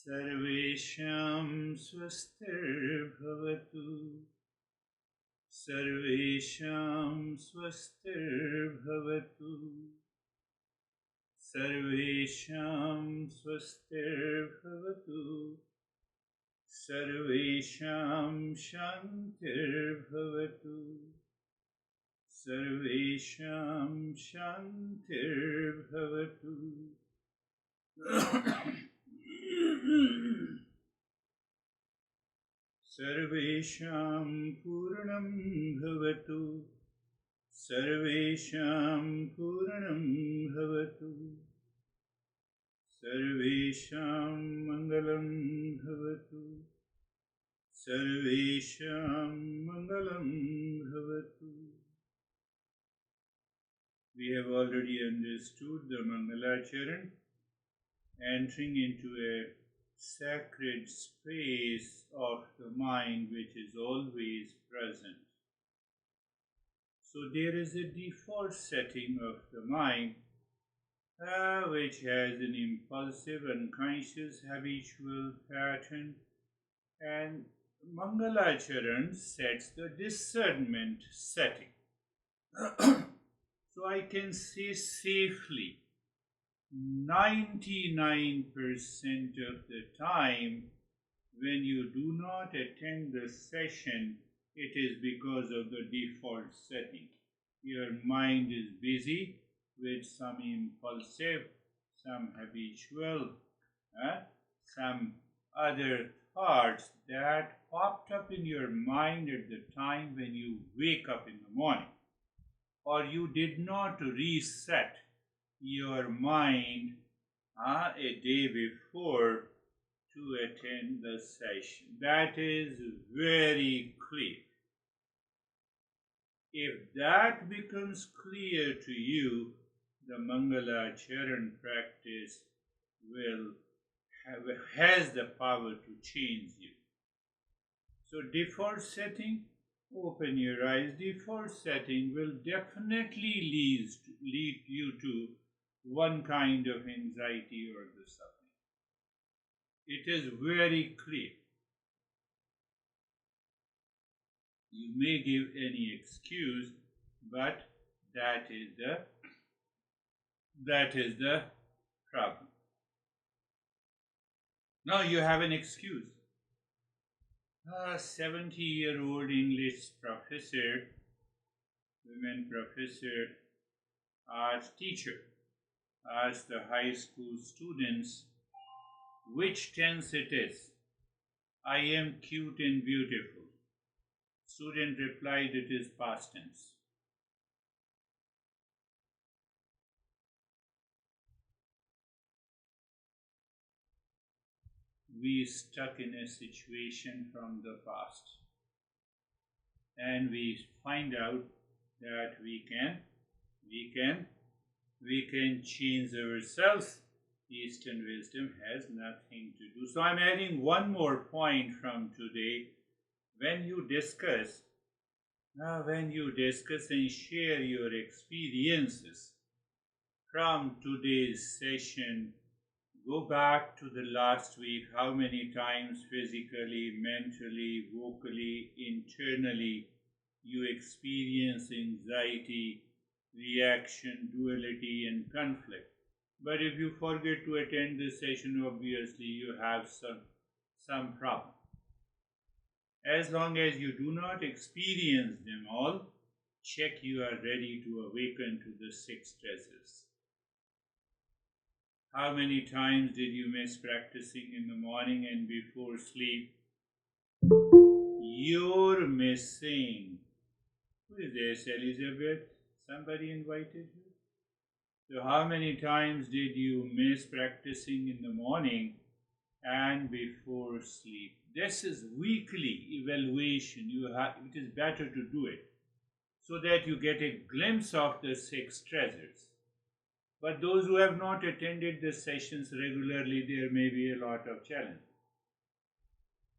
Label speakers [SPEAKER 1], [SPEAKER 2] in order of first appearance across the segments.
[SPEAKER 1] सर्वेषां स्वस्तिर्भवतु सर्वेषां स्वस्तिर्भवतु सर्वेषां स्वस्तिर्भवतु सर्वेषां शान्तिर्भवतु सर्वेषां शान्तिर्भवतु सर्वेषां पूर्णं भवतु सर्वेषां पूर्णं भवतु सर्वेषां मङ्गलं भवतु सर्वेषां मङ्गलं भवतु. We have already understood the Mangalacharan, entering into a sacred space of the mind which is always present. So there is a default setting of the mind which has an impulsive, unconscious, habitual pattern, and Mangalacharan sets the discernment setting. So I can say safely 99% of the time when you do not attend the session, it is because of the default setting. Your mind is busy with some impulsive, some habitual, some other thoughts that popped up in your mind at the time when you wake up in the morning, or you did not reset your mind a day before to attend the session. That is very clear. If that becomes clear to you, the Mangalacharan practice has the power to change you. So default setting, open your eyes. Default setting will definitely lead you to one kind of anxiety or the suffering. It is very clear. You may give any excuse, but that is the problem. Now you have an excuse. A 70-year-old English professor, women professor, teacher, asked the high school students which tense it is. I am cute and beautiful. Student replied, it is past tense. We stuck in a situation from the past, and we find out that we can change ourselves. Eastern wisdom has nothing to do. So I'm adding one more point from today. When you discuss and share your experiences from today's session, go back to the last week, how many times physically, mentally, vocally, internally you experience anxiety, reaction, duality, and conflict. But if you forget to attend this session, obviously you have some problem. As long as you do not experience them all, check you are ready to awaken to the 6 treasures. How many times did you miss practicing in the morning and before sleep? You're missing. Who is this, Elizabeth? Somebody invited you? So how many times did you miss practicing in the morning and before sleep? This is weekly evaluation. It is better to do it so that you get a glimpse of the 6 treasures. But those who have not attended the sessions regularly, there may be a lot of challenges.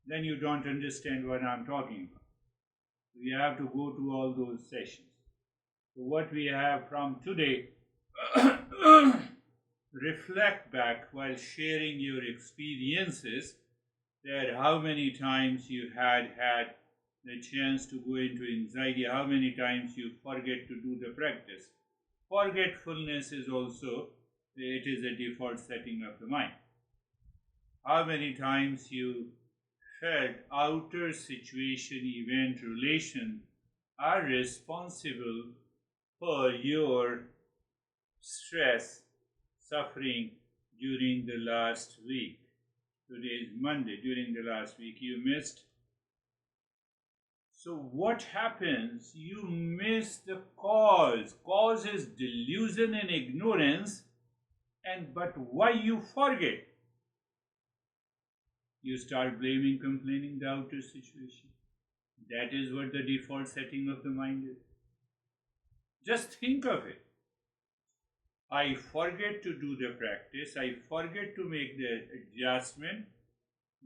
[SPEAKER 1] Then you don't understand what I'm talking about. You have to go to all those sessions. So what we have from today reflect back while sharing your experiences that how many times you had the chance to go into anxiety, how many times you forget to do the practice. Forgetfulness is also, it is a default setting of the mind. How many times you felt outer situation, event, relation are responsible for your stress, suffering during the last week. Today is Monday. During the last week you missed. So what happens? You miss the cause. Cause is delusion and ignorance. But why you forget? You start blaming, complaining the outer situation. That is what the default setting of the mind is. Just think of it. I forget to do the practice. I forget to make the adjustment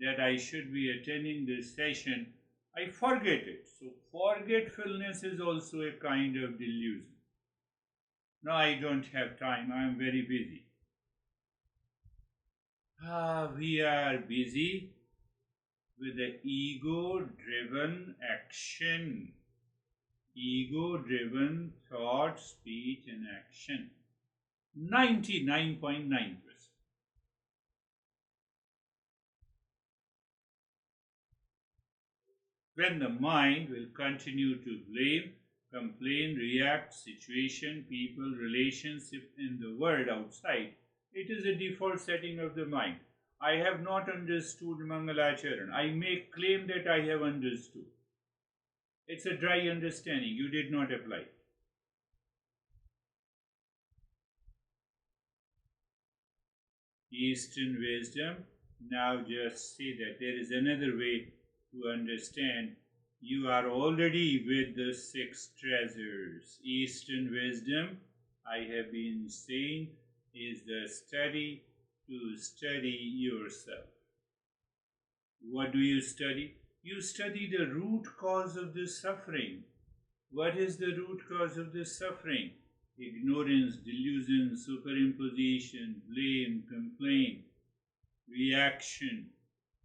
[SPEAKER 1] that I should be attending this session. I forget it. So forgetfulness is also a kind of delusion. No, I don't have time. I am very busy. We are busy with the ego-driven action. Ego-driven thought, speech and action. 99.9%. When the mind will continue to blame, complain, react, situation, people, relationship in the world outside, it is a default setting of the mind. I have not understood Mangalacharan. I may claim that I have understood. It's a dry understanding. You did not apply. Eastern wisdom. Now just say that there is another way to understand. You are already with the six treasures. Eastern wisdom, I have been saying, is the study to study yourself. What do you study? You study the root cause of the suffering. What is the root cause of the suffering? Ignorance, delusion, superimposition, blame, complaint, reaction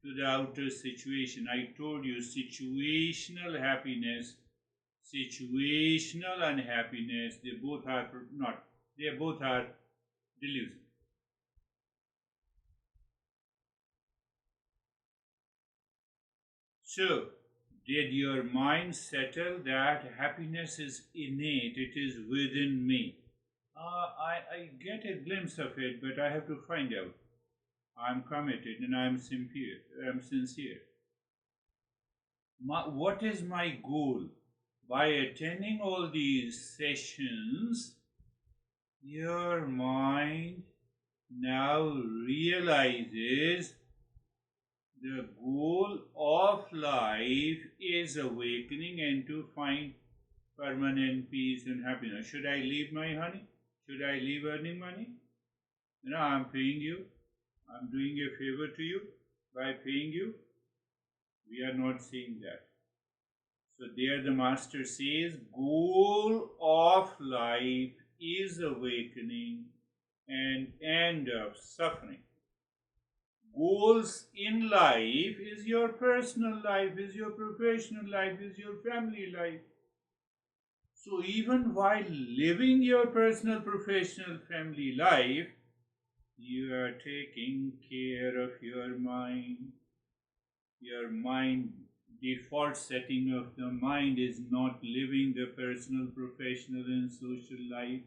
[SPEAKER 1] to the outer situation. I told you situational happiness, situational unhappiness, they both are delusion. So, did your mind settle that happiness is innate, it is within me? I get a glimpse of it, but I have to find out. I'm committed and I'm sincere. What is my goal? By attending all these sessions, your mind now realizes the goal of life is awakening and to find permanent peace and happiness. Should I leave my honey? Should I leave earning money? I'm paying you. I'm doing a favor to you by paying you. We are not saying that. So there the master says, goal of life is awakening and end of suffering. Goals in life is your personal life, is your professional life, is your family life. So even while living your personal, professional, family life, you are taking care of your mind. Your mind, default setting of the mind is not living the personal, professional and social life.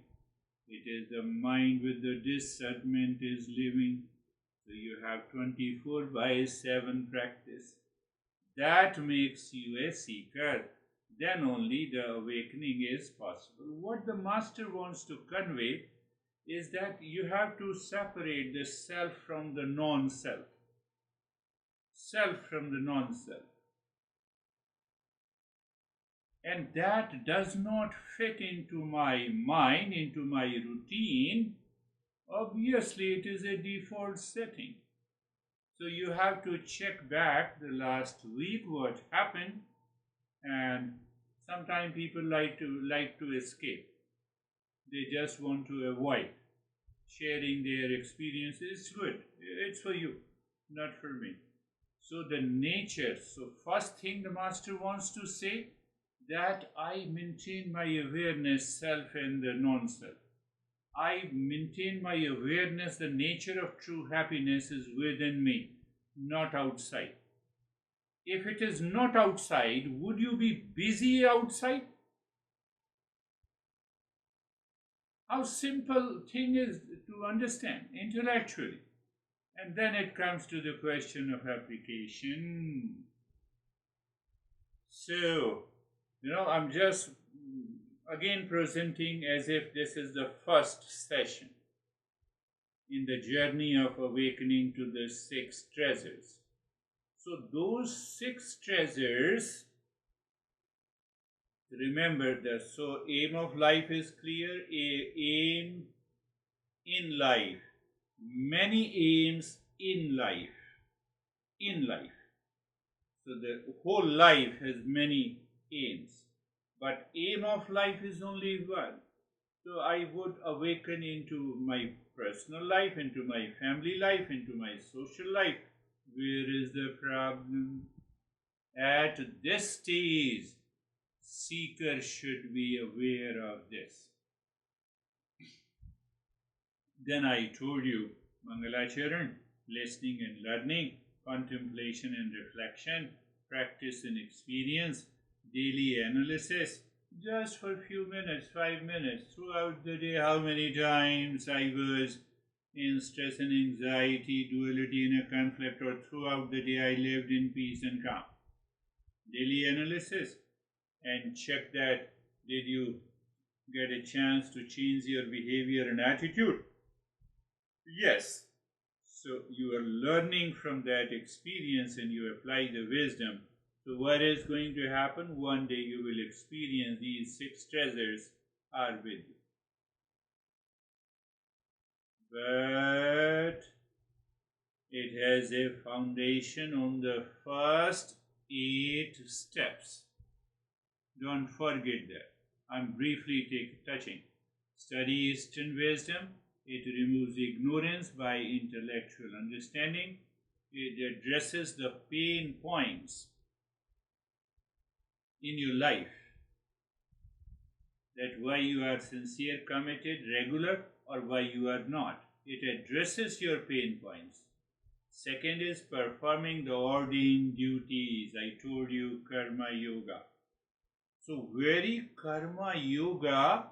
[SPEAKER 1] It is the mind with the discernment is living. So you have 24/7 practice. That makes you a seeker. Then only the awakening is possible. What the master wants to convey is that you have to separate the self from the non-self. Self from the non-self. And that does not fit into my mind, into my routine. Obviously, it is a default setting. So you have to check back the last week what happened, and sometimes people like to escape. They just want to avoid. sharing their experiences. It's good. It's for you, not for me. So the nature. So first thing the master wants to say, that I maintain my awareness, self and the non-self. I maintain my awareness, the nature of true happiness is within me, not outside. If it is not outside, would you be busy outside? How simple thing is to understand intellectually. And then it comes to the question of application. So, I'm just again presenting as if this is the first session in the journey of awakening to the six treasures. So those six treasures, remember that, so aim of life is clear, aim in life, many aims in life. So the whole life has many aims, but aim of life is only one. So I would awaken into my personal life, into my family life, into my social life. Where is the problem? At this stage, seeker should be aware of this. Then I told you, Mangalacharan, listening and learning, contemplation and reflection, practice and experience, daily analysis, just for a few minutes, 5 minutes, throughout the day, how many times I was in stress and anxiety, duality and a conflict, or throughout the day I lived in peace and calm. Daily analysis, and check that did you get a chance to change your behavior and attitude? Yes. So you are learning from that experience and you apply the wisdom. So what is going to happen? One day you will experience these six treasures are with you. But it has a foundation on the first 8 steps. Don't forget that. I'm briefly touching. Study Eastern wisdom. It removes ignorance by intellectual understanding. It addresses the pain points in your life. That why you are sincere, committed, regular, or why you are not. It addresses your pain points. Second is performing the ordained duties. I told you karma yoga. So very karma yoga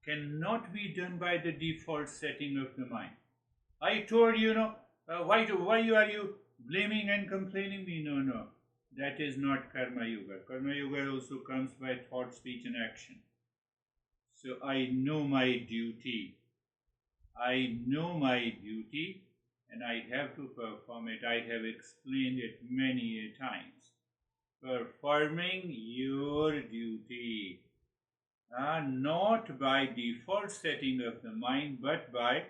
[SPEAKER 1] cannot be done by the default setting of the mind. I told you, why are you blaming and complaining me? No. That is not karma yoga. Karma yoga also comes by thought, speech and action. So I know my duty. And I have to perform it. I have explained it many a times. Performing your duty. Not by default setting of the mind, but by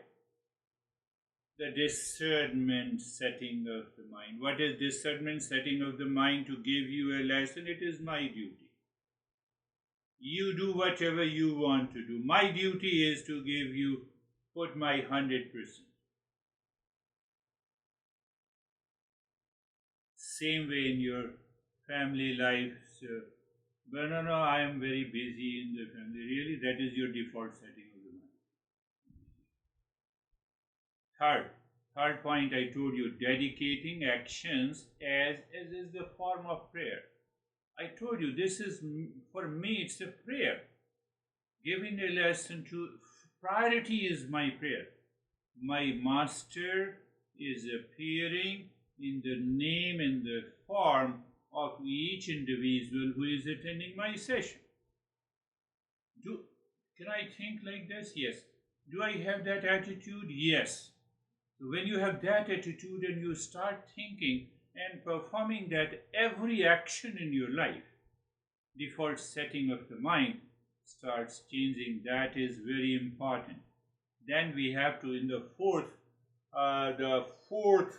[SPEAKER 1] the discernment setting of the mind. What is discernment setting of the mind? To give you a lesson, it is my duty. You do whatever you want to do. My duty is to put my 100%. Same way in your family life. So, but no, I am very busy in the family. Really, that is your default setting of the mind. Third point I told you, dedicating actions as is the form of prayer. I told you this is, for me, it's a prayer. Giving a lesson to, priority is my prayer. My master is appearing in the name and the form of each individual who is attending my session. Can I think like this? Yes. Do I have that attitude? Yes. So when you have that attitude and you start thinking and performing that every action in your life, default setting of the mind starts changing. That is very important. Then we have to, in the fourth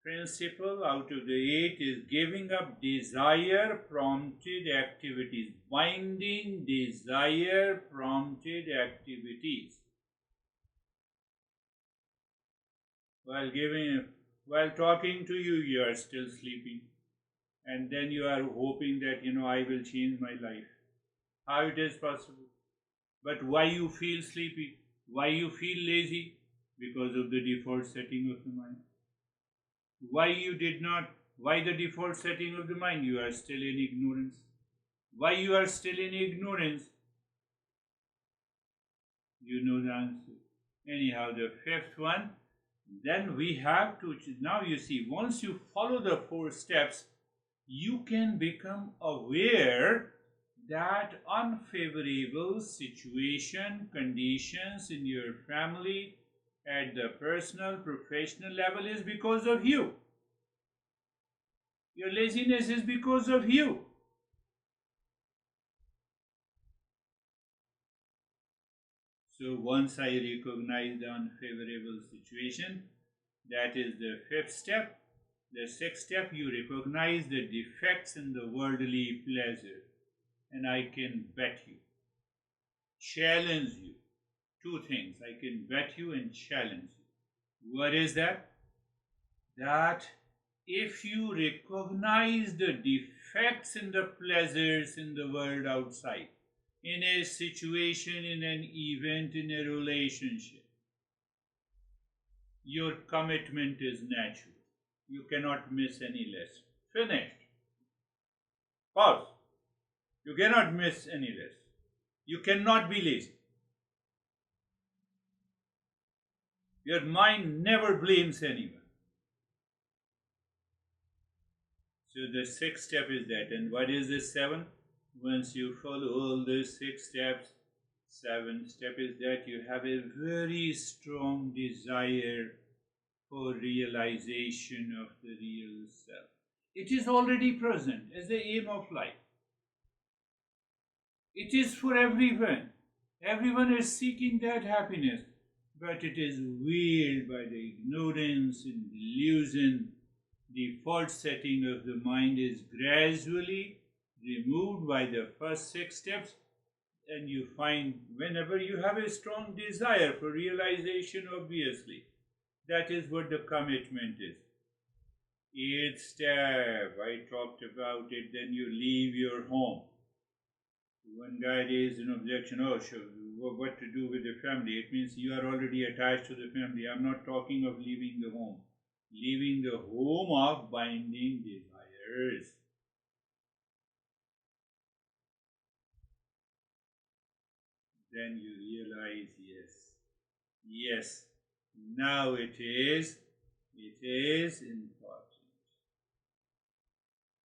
[SPEAKER 1] principle out of the 8 is giving up desire prompted activities, binding desire prompted activities. While talking to you, you are still sleeping. And then you are hoping that, I will change my life. How it is possible? But why you feel sleepy? Why you feel lazy? Because of the default setting of the mind. Why the default setting of the mind? You are still in ignorance. Why you are still in ignorance? You know the answer. Anyhow, the fifth one, then we have to, now you see, once you follow the 4 steps, you can become aware that unfavorable situation, conditions in your family, at the personal, professional level is because of you. Your laziness is because of you. So once I recognize the unfavorable situation, that is the 5th step. The 6th step, you recognize the defects in the worldly pleasure. And I can bet you, challenge you. 2 things. I can bet you and challenge you. What is that? That if you recognize the defects in the pleasures in the world outside, in a situation, in an event, in a relationship, your commitment is natural. You cannot miss any lesson. Finished. Pause. You cannot miss any lesson. You cannot be lazy. Your mind never blames anyone. So the 6th step is that. And what is the 7th? Once you follow all the 6 steps, 7th step is that you have a very strong desire for realization of the real self. It is already present as the aim of life. It is for everyone. Everyone is seeking that happiness, but it is veiled by the ignorance and delusion. The default setting of the mind is gradually removed by the first 6 steps, and you find whenever you have a strong desire for realization, obviously, that is what the commitment is. 8th step, I talked about it, then you leave your home. One guy raised an objection, what to do with the family? It means you are already attached to the family. I'm not talking of leaving the home. Leaving the home of binding desires. Then you realize, yes, now it is important.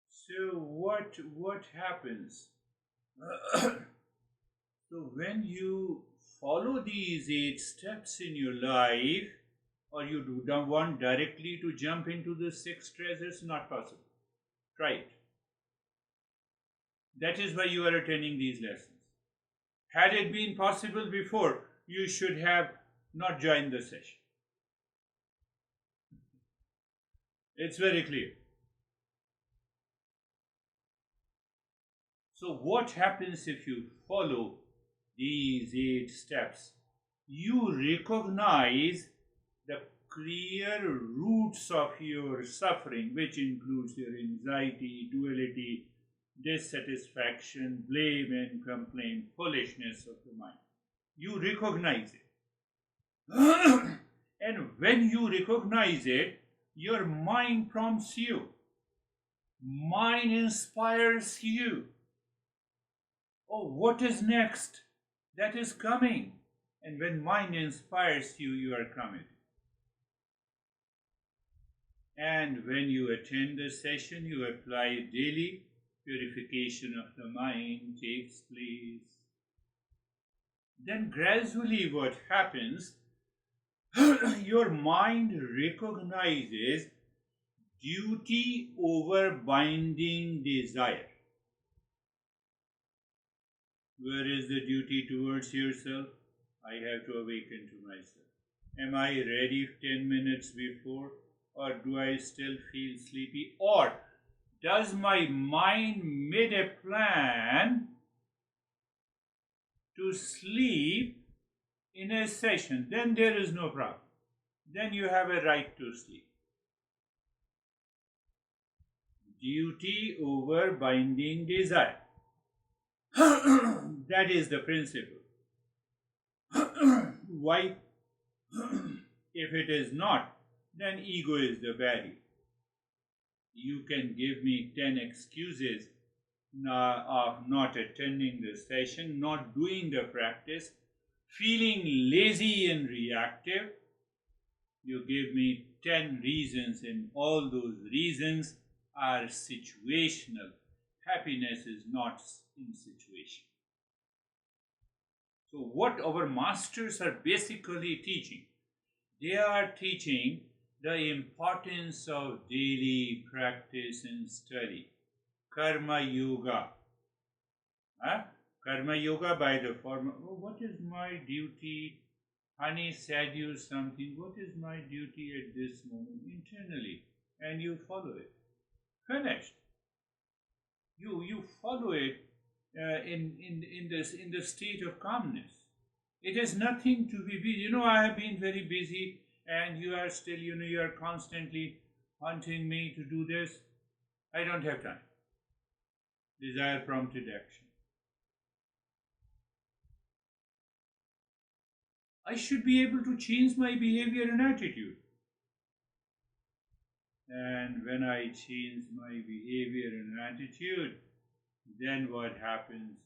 [SPEAKER 1] So what happens? So when you follow these 8 steps in your life, or you don't want directly to jump into the 6 treasures, not possible. Try it. That is why you are attending these lessons. Had it been possible before, you should have not joined the session. It's very clear. So what happens if you follow these 8 steps? You recognize the clear roots of your suffering, which includes your anxiety, duality, dissatisfaction, blame and complaint, foolishness of the mind. You recognize it. And when you recognize it, your mind prompts you. Mind inspires you. Oh, what is next? That is coming. And when mind inspires you, you are committed. And when you attend the session, you apply it daily. Purification of the mind takes place. Then gradually what happens, your mind recognizes duty over binding desire. Where is the duty towards yourself? I have to awaken to myself. Am I ready 10 minutes before? Or do I still feel sleepy? Or does my mind made a plan to sleep in a session? Then there is no problem. then you have a right to sleep. Duty over binding desire. That is the principle. Why? If it is not, then ego is the barrier. You can give me 10 excuses of not attending the session, not doing the practice, feeling lazy and reactive. You give me 10 reasons, and all those reasons are situational. Happiness is not in situation. So, what our masters are basically teaching, they are teaching the importance of daily practice and study. Karma yoga. Karma yoga by the form. Oh, what is my duty? Honey said you something. What is my duty at this moment? Internally. And you follow it. Finished. You follow it in the state of calmness. It has nothing to be busy. I have been very busy, and you are still, you are constantly wanting me to do this. I don't have time. Desire prompted action. I should be able to change my behavior and attitude. And when I change my behavior and attitude, then what happens?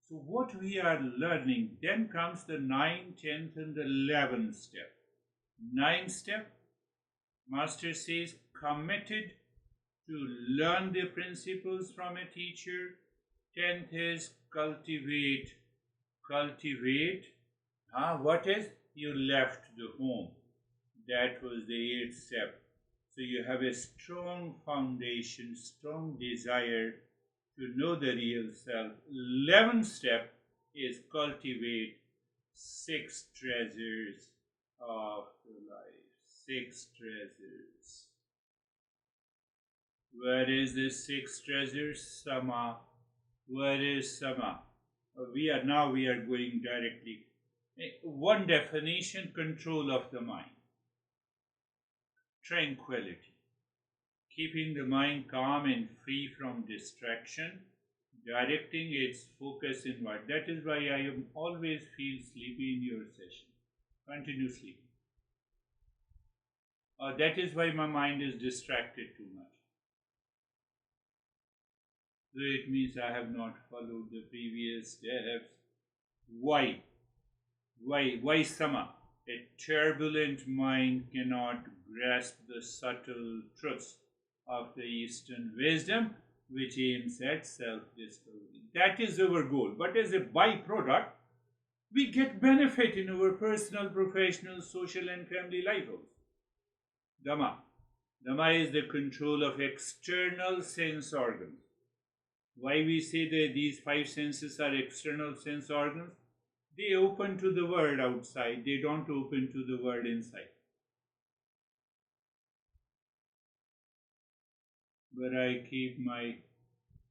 [SPEAKER 1] So what we are learning, then comes the 9th, 10th and the 11th step. 9th step, Master says, committed to learn the principles from a teacher. 10th is cultivate. Cultivate. What is? You left the home. That was the 8th step. So you have a strong foundation, strong desire to know the real self. 11th step is cultivate 6 treasures of the life. 6 treasures. Where is this 6 treasures? Sama. Where is Sama? We are going directly. One definition, control of the mind. Tranquility. Keeping the mind calm and free from distraction, directing its focus inward. That is why I always feel sleepy in your session. Continue sleeping. That is why my mind is distracted too much. So it means I have not followed the previous steps. Why? Why Sama? A turbulent mind cannot grasp the subtle truths of the Eastern wisdom, which aims at self-discovery. That is our goal. But as a byproduct, we get benefit in our personal, professional, social and family life also. Dhamma. Dhamma is the control of external sense organs. Why we say that these 5 senses are external sense organs? They open to the world outside. They don't open to the world inside. But I keep my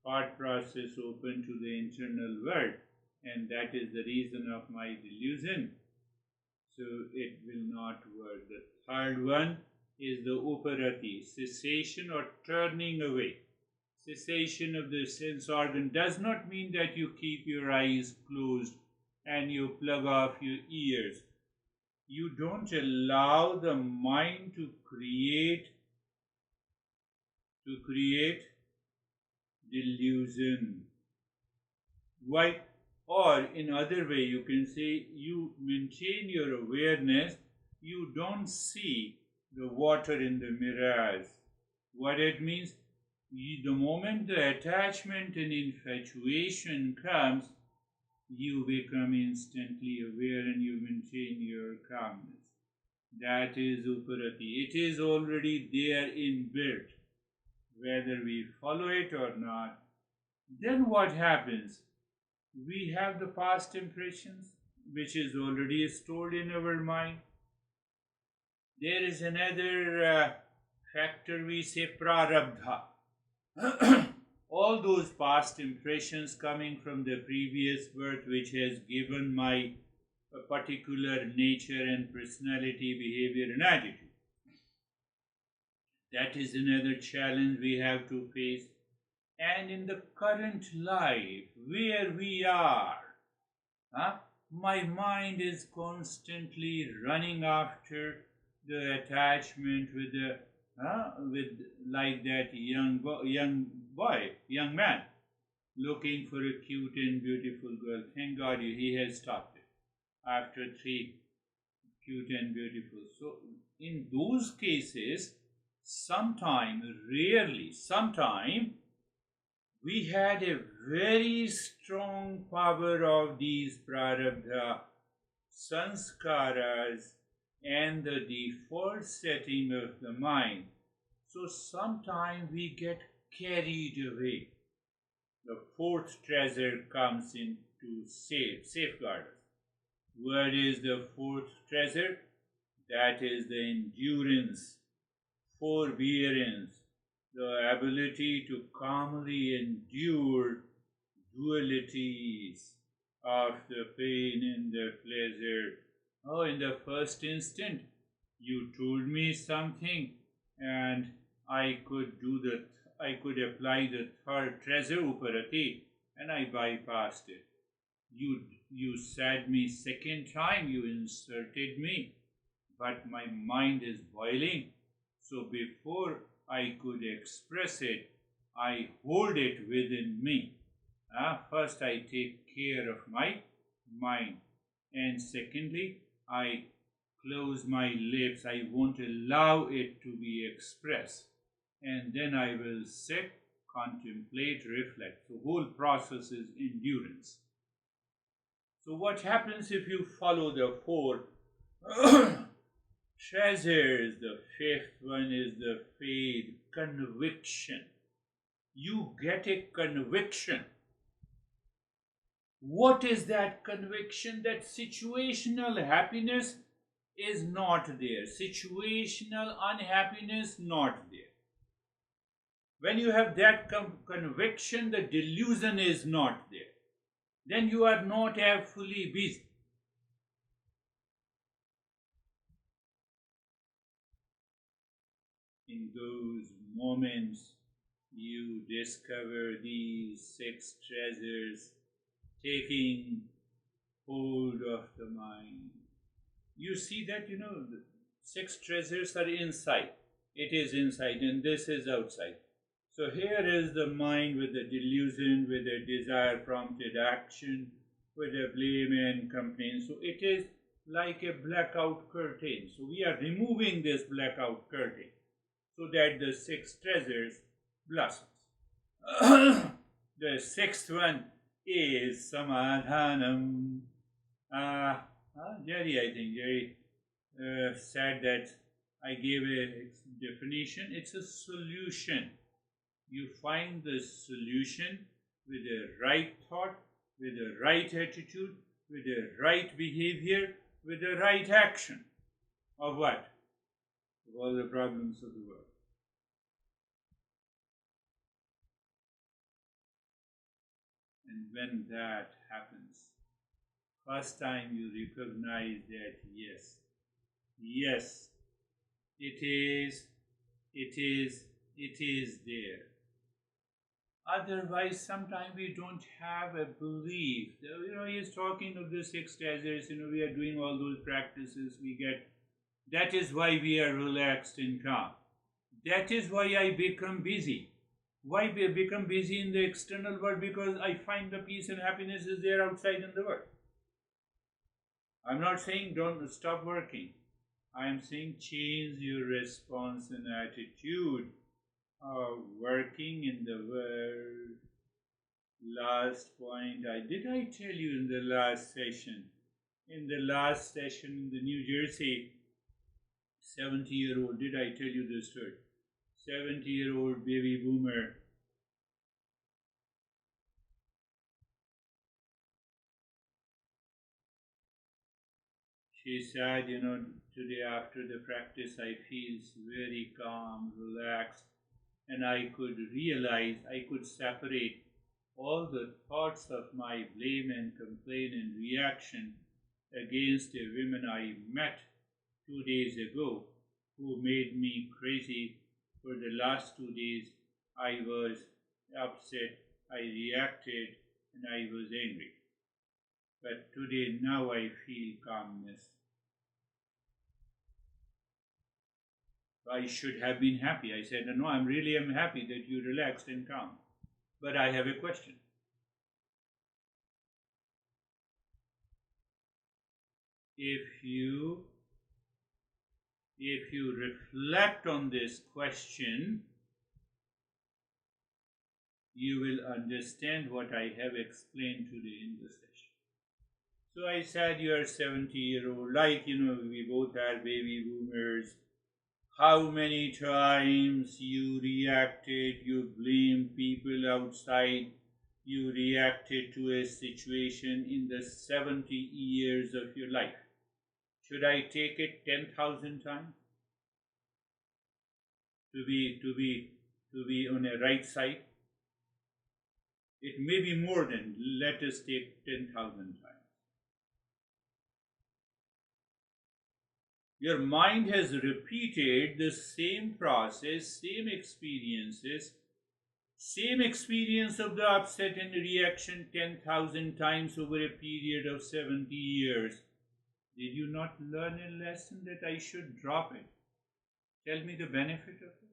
[SPEAKER 1] thought process open to the internal world, and that is the reason of my delusion. So it will not work. The third one is the uparati, cessation or turning away. Cessation of the sense organ does not mean that you keep your eyes closed and you plug off your ears. You don't allow the mind to create delusion. Why? Or in other way you can say you maintain your awareness, you don't see the water in the mirage. What it means? The moment the attachment and infatuation comes, you become instantly aware and you maintain your calmness. That is uparati. It is already there inbuilt, whether we follow it or not. Then what happens? We have the past impressions, which is already stored in our mind. There is another factor, we say prarabdha. All those past impressions coming from the previous birth, which has given my a particular nature and personality, behavior, and attitude. That is another challenge we have to face. And in the current life, where we are, huh, my mind is constantly running after the attachment with the with like that young man looking for a cute and beautiful girl. Thank God he has stopped it after three cute and beautiful. So in those cases, sometime we had a very strong power of these prarabdha sanskaras and the default setting of the mind. So sometimes we get carried away. The fourth treasure comes in to safeguard us. What is the fourth treasure? That is the endurance, forbearance, the ability to calmly endure dualities of the pain and the pleasure. Oh, in the first instant, you told me something, and I could apply the third treasure uparati, and I bypassed it. You said me second time, you inserted me, but my mind is boiling. So before I could express it, I hold it within me. First, I take care of my mind, and secondly, I close my lips. I won't allow it to be expressed, and then I will sit, contemplate, reflect. The whole process is endurance. So, what happens if you follow the four treasures? The fifth one is the faith, conviction. You get a conviction. What is that conviction? That situational happiness is not there. Situational unhappiness not there. When you have that conviction, the delusion is not there. Then you are not fully busy. In those moments, you discover these six treasures taking hold of the mind. You see that, the six treasures are inside. It is inside, and this is outside. So here is the mind with the delusion, with a desire prompted action, with a blame and complaint. So it is like a blackout curtain. So we are removing this blackout curtain so that the six treasures blossoms. The sixth one is samadhanam. Jerry said that I gave a definition. It's a solution. You find the solution with the right thought, with the right attitude, with the right behavior, with the right action. Of what? Of all the problems of the world. And when that happens, first time you recognize that yes, it is there. Otherwise, sometimes we don't have a belief. He is talking of the six treasures. We are doing all those practices. That is why we are relaxed and calm. That is why I become busy. Why we become busy in the external world? Because I find the peace and happiness is there outside in the world. I'm not saying don't stop working. I am saying change your response and attitude of working in the world. Last point, did I tell you in the last session? In the last session in the New Jersey, 70-year-old, did I tell you this story? 70-year-old baby boomer. She said, today after the practice I feel very calm, relaxed, and I could realize, I could separate all the thoughts of my blame and complaint and reaction against a woman I met 2 days ago who made me crazy. For the last 2 days, I was upset, I reacted, and I was angry. But today, now I feel calmness. I should have been happy. I said, no, I'm happy that you relaxed and calm. But I have a question. If you reflect on this question, you will understand what I have explained today in the session. So I said you are 70-year-old, like, we both are baby boomers. How many times you reacted, you blamed people outside, you reacted to a situation in the 70 years of your life. Should I take it 10,000 times to be on a right side? It may be more than, let us take 10,000 times. Your mind has repeated the same process, same experiences, same experience of the upset and reaction 10,000 times over a period of 70 years. Did you not learn a lesson that I should drop it? Tell me the benefit of it.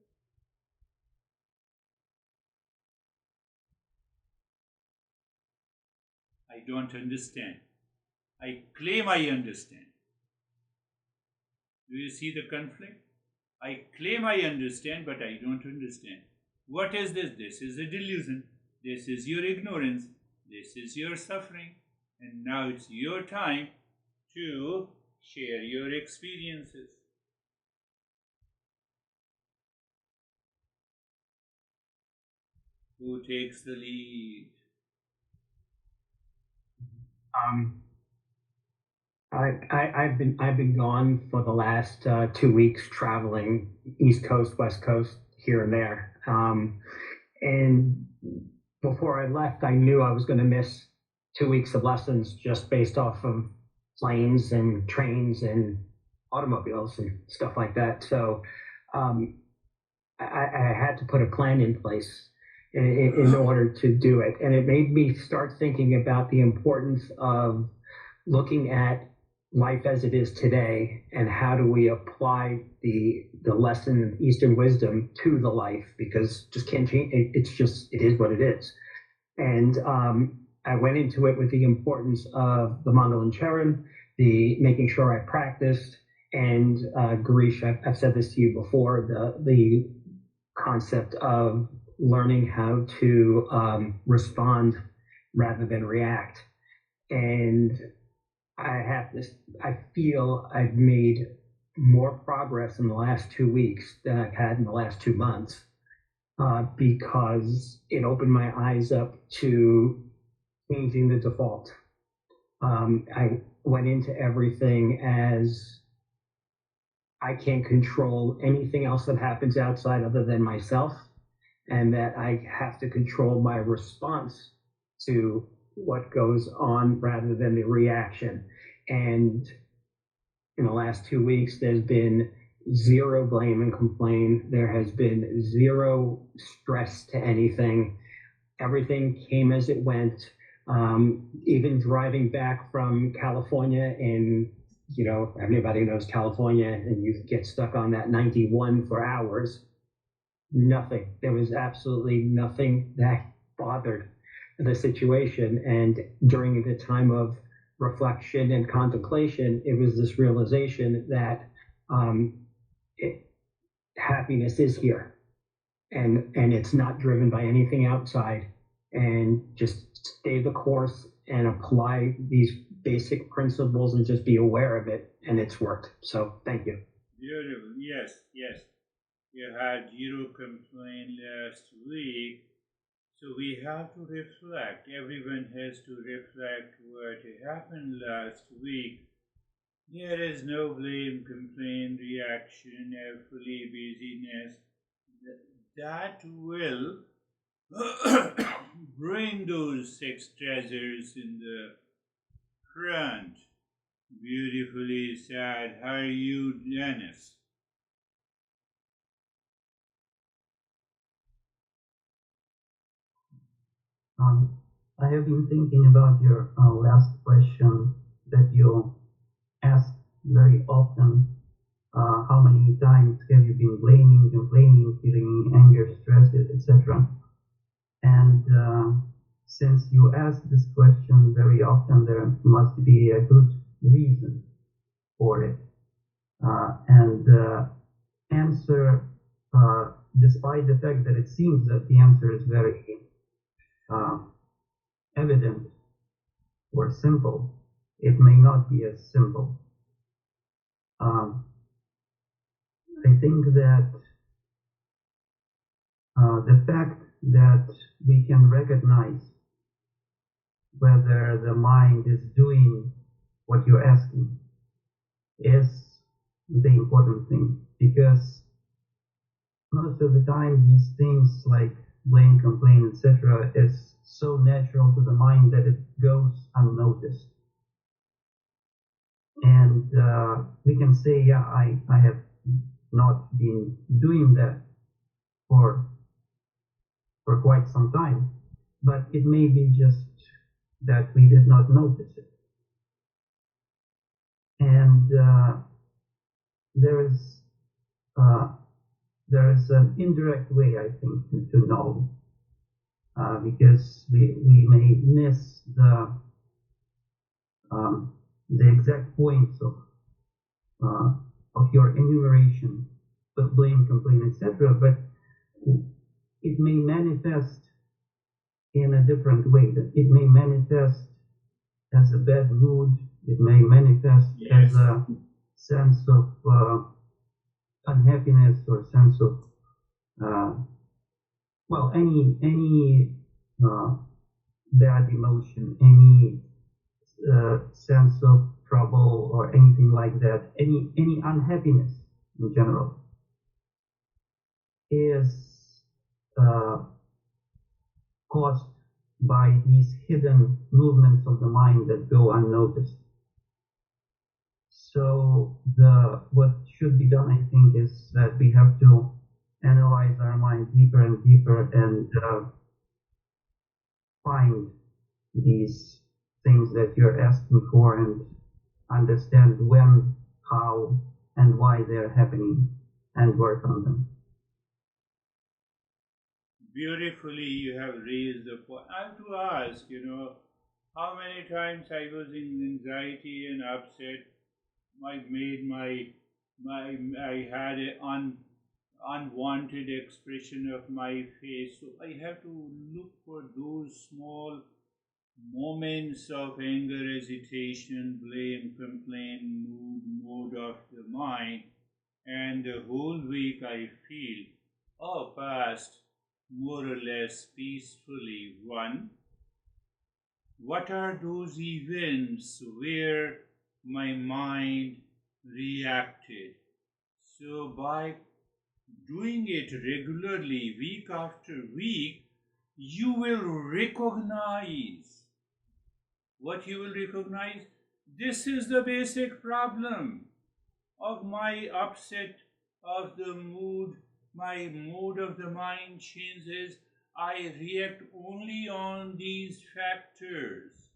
[SPEAKER 1] I don't understand. I claim I understand. Do you see the conflict? I claim I understand, but I don't understand. What is this? This is a delusion. This is your ignorance. This is your suffering. And now it's your time to share your experiences. Who takes the lead?
[SPEAKER 2] I've been gone for the last 2 weeks, traveling East Coast, West Coast, here and there. And before I left, I knew I was going to miss 2 weeks of lessons just based off of planes and trains and automobiles and stuff like that. So I had to put a plan in place in order to do it. And it made me start thinking about the importance of looking at life as it is today and how do we apply the lesson of Eastern wisdom to the life, because just can't change it. It is what it is. And I went into it with the importance of the Mangalam Charan, the making sure I practiced, and Girish, I've said this to you before, the concept of learning how to respond rather than react. And I feel I've made more progress in the last 2 weeks than I've had in the last 2 months, because it opened my eyes up to changing the default. I went into everything as I can't control anything else that happens outside other than myself, and that I have to control my response to what goes on rather than the reaction. And in the last 2 weeks, there's been zero blame and complain. There has been zero stress to anything. Everything came as it went. Even driving back from California, and everybody knows California, and you get stuck on that 91 for hours. Nothing. There was absolutely nothing that bothered the situation. And during the time of reflection and contemplation, it was this realization that happiness is here, and it's not driven by anything outside. And just stay the course and apply these basic principles and just be aware of it, and it's worked. So thank you.
[SPEAKER 1] Beautiful. Yes. You had zero complaint last week. So we have to reflect. Everyone has to reflect what happened last week. There is no blame, complaint, reaction, fully busyness. That will bring those six treasures in the front. Beautifully said. How are you, Janice?
[SPEAKER 3] I have been thinking about your last question that you ask very often. How many times have you been blaming, complaining, feeling anger, stress, etc.? And since you ask this question very often, there must be a good reason for it. And the answer, despite the fact that it seems that the answer is very uh, evident or simple, it may not be as simple. I think that the fact that we can recognize whether the mind is doing what you're asking is the important thing, because most of the time these things like blame, complain, etc. is so natural to the mind that it goes unnoticed. And we can say, yeah, I have not been doing that for quite some time, but it may be just that we did not notice it. And there is an indirect way, I think, to know, because we may miss the exact points of your enumeration, but blame, complain, etc. But it may manifest in a different way. It may manifest as a bad mood. It may manifest as a sense of unhappiness or sense of any bad emotion, any sense of trouble or anything like that, any unhappiness in general is caused by these hidden movements of the mind that go unnoticed. So what should be done, I think, is that we have to analyze our mind deeper and deeper and find these things that you're asking for and understand when, how, and why they're happening and work on them.
[SPEAKER 1] Beautifully, you have raised the point. I have to ask, how many times I was in anxiety and upset. I had an unwanted expression of my face. So I have to look for those small moments of anger, hesitation, blame, complaint, mode of the mind, and the whole week I feel, passed more or less peacefully. One, what are those events where my mind reacted? So, by doing it regularly, week after week, you will recognize what you will recognize. This is the basic problem of my upset of the mood. My mood of the mind changes. I react only on these factors.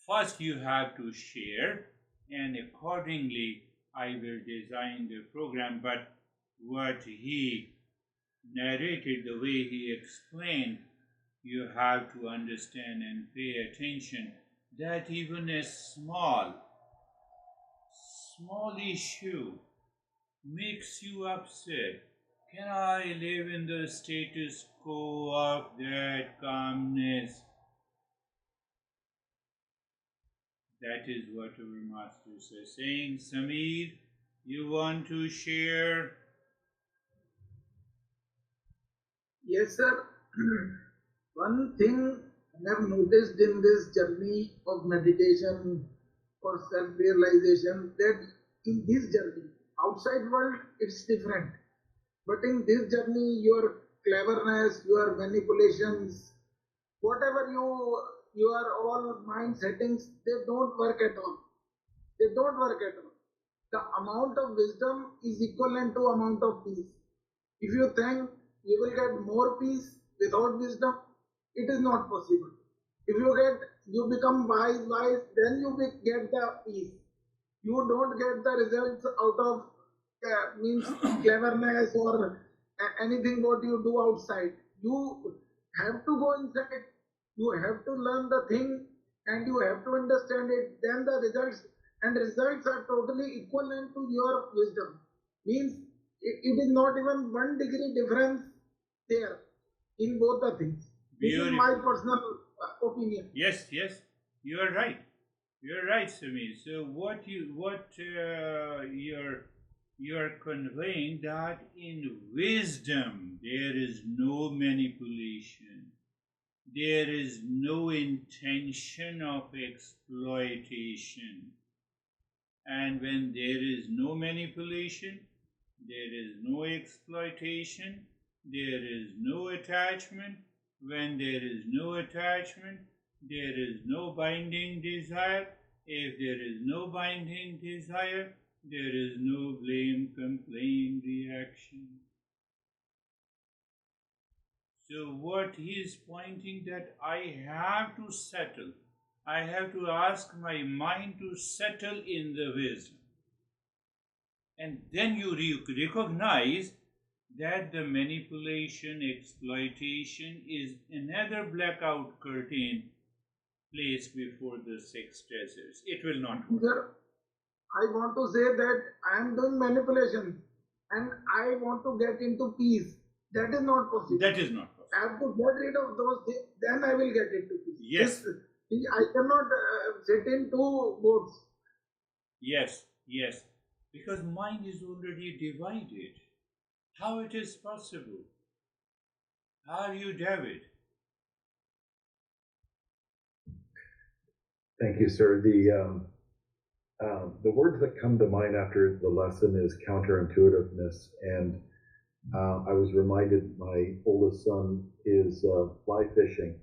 [SPEAKER 1] First, you have to share, and accordingly, I will design the program. But what he narrated, the way he explained, you have to understand and pay attention that even a small issue makes you upset. Can I live in the status quo of that calmness? That is what our masters are saying. Samir, you want to share?
[SPEAKER 4] Yes, sir. One thing I have noticed in this journey of meditation for self-realization, that in this journey, outside world, it's different. But in this journey, your cleverness, your manipulations, whatever you your all mind settings, they don't work at all. They don't work at all. The amount of wisdom is equivalent to amount of peace. If you think you will get more peace without wisdom, it is not possible. If you become wise, then you get the peace. You don't get the results out of means cleverness or anything what you do outside. You have to go inside. You have to learn the thing and you have to understand it. Then the results are totally equivalent to your wisdom. Means it is not even 1 degree difference there in both the things. This is my personal opinion.
[SPEAKER 1] Yes, you are right. You're right, Samir. So you're conveying that in wisdom there is no manipulation, there is no intention of exploitation, and when there is no manipulation, there is no exploitation, there is no attachment. When there is no attachment, there is no binding desire. If there is no binding desire, there is no blame, complaint, reaction. So what he is pointing that I have to settle. I have to ask my mind to settle in the wisdom. And then you recognize that the manipulation, exploitation is another blackout curtain placed before the 6 treasures. It will not work.
[SPEAKER 4] Sir, I want to say that I am doing manipulation and I want to get into peace. That is not possible.
[SPEAKER 1] That is not possible.
[SPEAKER 4] I have to get rid of those things, then I will get into peace.
[SPEAKER 1] Yes.
[SPEAKER 4] I cannot sit in 2 boats.
[SPEAKER 1] Yes. Because mind is already divided. How it is possible? How you, David?
[SPEAKER 5] Thank you, sir. The words that come to mind after the lesson is counterintuitiveness, and I was reminded my oldest son is fly fishing,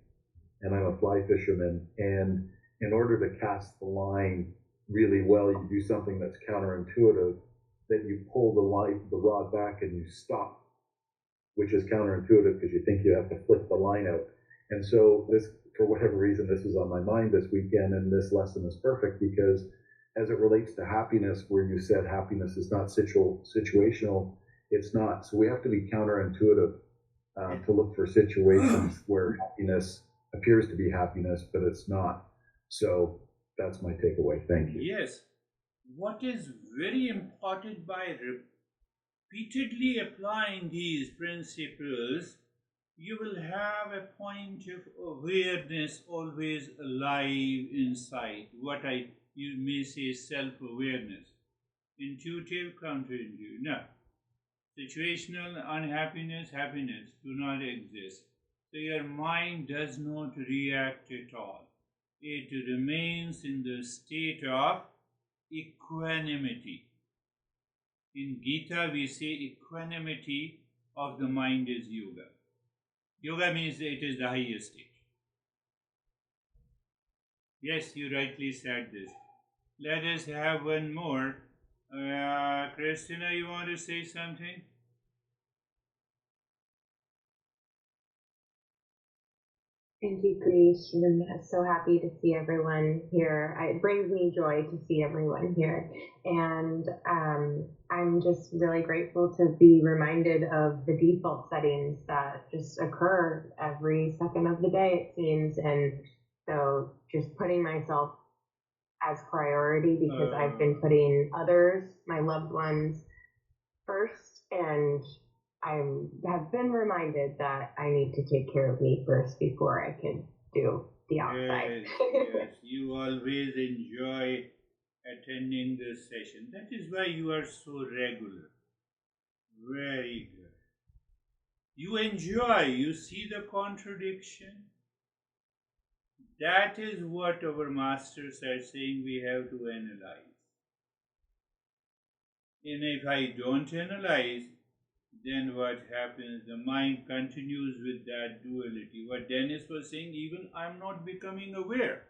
[SPEAKER 5] and I'm a fly fisherman, and in order to cast the line really well, you do something that's counterintuitive, that you pull the rod back and you stop, which is counterintuitive because you think you have to flip the line out. And so this, for whatever reason, this was on my mind this weekend, and this lesson is perfect because as it relates to happiness, where you said happiness is not situational, it's not. So we have to be counterintuitive to look for situations where happiness appears to be happiness, but it's not. So that's my takeaway. Thank you.
[SPEAKER 1] Yes. What is very important, by repeatedly applying these principles, you will have a point of awareness always alive inside. You may say self-awareness. Intuitive, counterintuitive. No. Situational, unhappiness, happiness do not exist. So your mind does not react at all. It remains in the state of equanimity. In Gita we say equanimity of the mind is yoga. Yoga means it is the highest stage. Yes, you rightly said this. Let us have one more. Christina, you want to say something?
[SPEAKER 6] Thank you, Girish. I'm so happy to see everyone here. It brings me joy to see everyone here. And I'm just really grateful to be reminded of the default settings that just occur every second of the day, it seems. And so just putting myself as priority, because I've been putting others, my loved ones, first, and I have been reminded that I need to take care of me first before I can do the outside.
[SPEAKER 1] Yes. You always enjoy attending this session. That is why you are so regular. Very good. You enjoy, you see the contradiction. That is what our masters are saying we have to analyze. And if I don't analyze, then what happens? The mind continues with that duality. What Dennis was saying, even I'm not becoming aware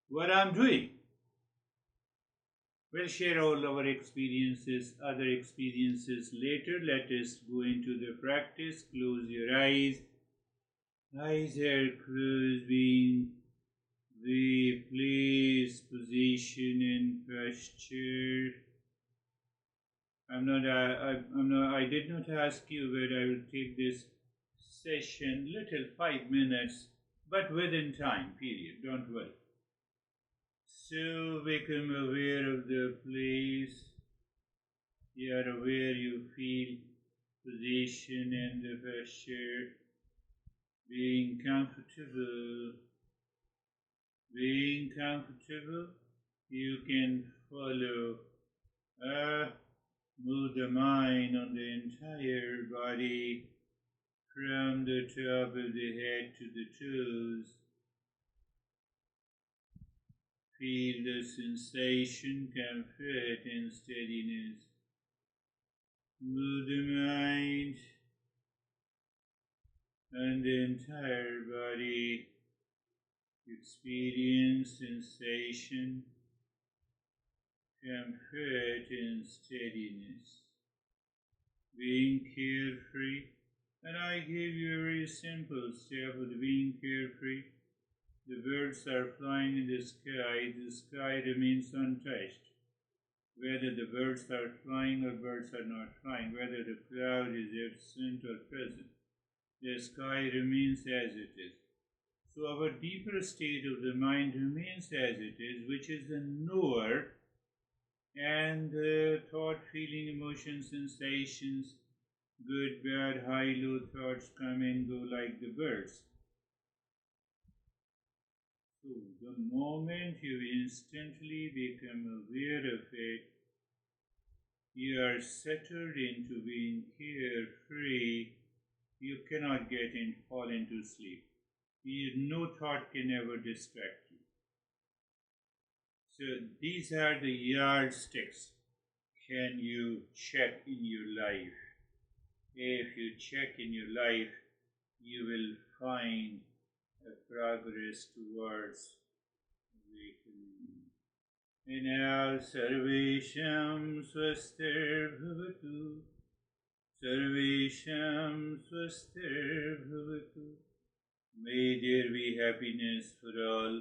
[SPEAKER 1] what I'm doing. We'll share all our experiences, other experiences later. Let us go into the practice. Close your eyes. Eyes are closed, being we place, position, and posture. I did not ask you whether I will take this session little 5 minutes, but within time period. Don't worry. So become aware of the place. You are aware, you feel position and the posture, being comfortable. Being comfortable, you can follow, move the mind on the entire body from the top of the head to the toes. Feel the sensation, comfort and steadiness. Move the mind and the entire body. Experience sensation, comfort and steadiness. Being carefree, and I give you a very simple step of being carefree. The birds are flying in the sky remains untouched. Whether the birds are flying or birds are not flying, whether the cloud is absent or present, the sky remains as it is. So our deeper state of the mind remains as it is, which is the knower, and the thought, feeling, emotion, sensations, good, bad, high, low thoughts come and go like the birds. So the moment you instantly become aware of it, you are settled into being carefree. You cannot get and fall into sleep. No thought can ever distract you. So these are the yardsticks. Can you check in your life? If you check in your life, you will find a progress towards awakening. And now, Sarvesham Swastir Bhavatu. Sarvesham Swastir Bhavatu. May there be happiness for all.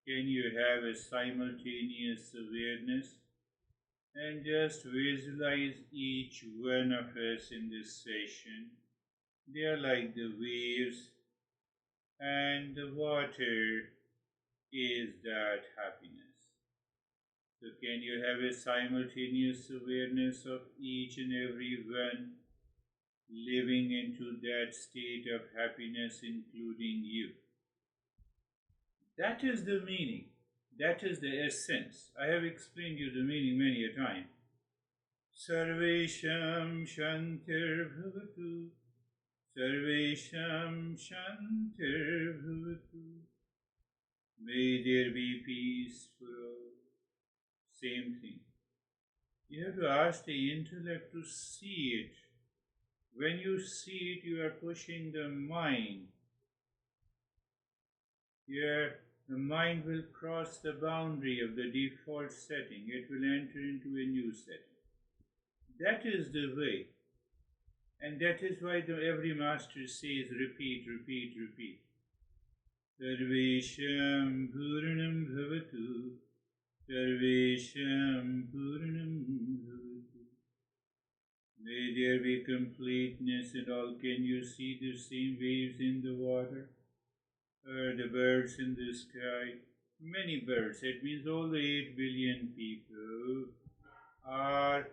[SPEAKER 1] Can you have a simultaneous awareness and just visualize each one of us in this session? They are like the waves, and the water is that happiness. So can you have a simultaneous awareness of each and every one living into that state of happiness, including you? That is the meaning. That is the essence. I have explained you the meaning many a time. Sarvesham Shantir Bhavatu. Sarvesham Shantir Bhavatu. May there be peace for all. Same thing. You have to ask the intellect to see it. When you see it, you are pushing the mind. The mind will cross the boundary of the default setting. It will enter into a new setting. That is the way. And that is why every master says, repeat, repeat, repeat. Sarvesham Purnam Bhavatu. Sarvesham Purnam Bhavatu. May there be completeness in all. Can you see the same waves in the water? Or the birds in the sky? Many birds. It means all the 8 billion people are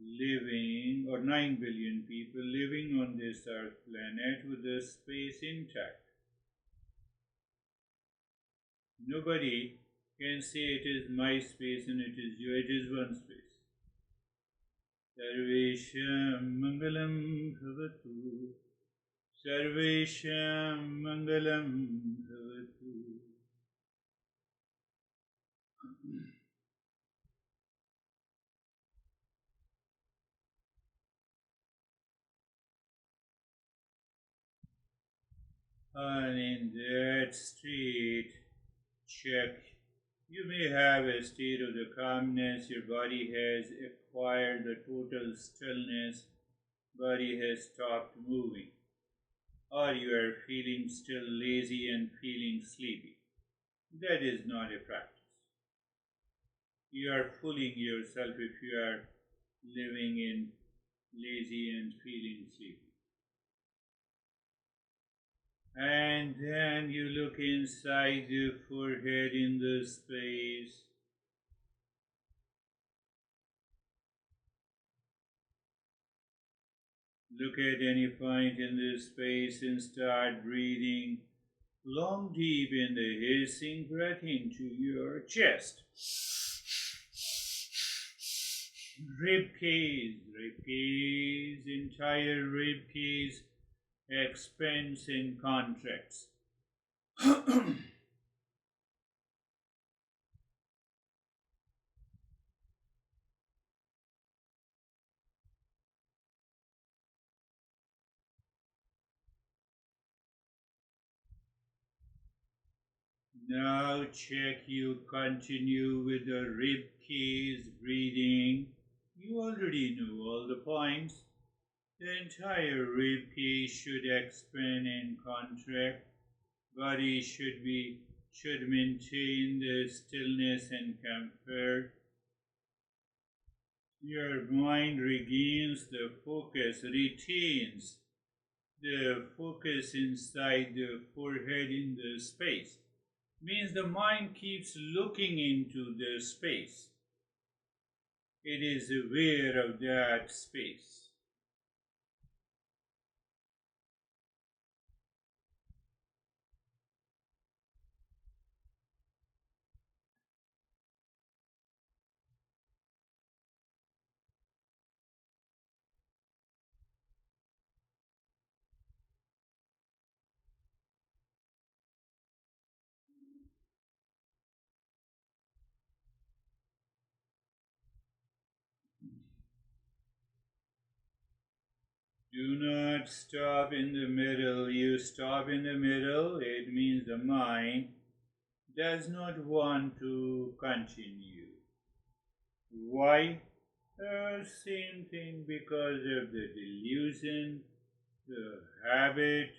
[SPEAKER 1] living, or 9 billion people living on this earth planet with the space intact. Nobody can say it is my space and it is yours. It is one space. Sarvesham Mangalam Bhavatu. Sarvesham Mangalam Bhavatu. And in that state, check. You may have a state of the calmness, your body has acquired the total stillness, body has stopped moving, or you are feeling still lazy and feeling sleepy. That is not a practice. You are fooling yourself if you are living in lazy and feeling sleepy. And then you look inside the forehead in the space. Look at any point in the space and start breathing long deep in the hissing breath into your chest. Rib cage, entire rib cage expands and contracts. Now check you continue with the rib cage breathing. You already know all the points. The entire rib cage should expand and contract. Body should maintain the stillness and comfort. Your mind regains the focus, retains the focus inside the forehead in the space. Means the mind keeps looking into the space. It is aware of that space. Do not stop in the middle. You stop in the middle, it means the mind does not want to continue. Why? Same thing, because of the delusion, the habit,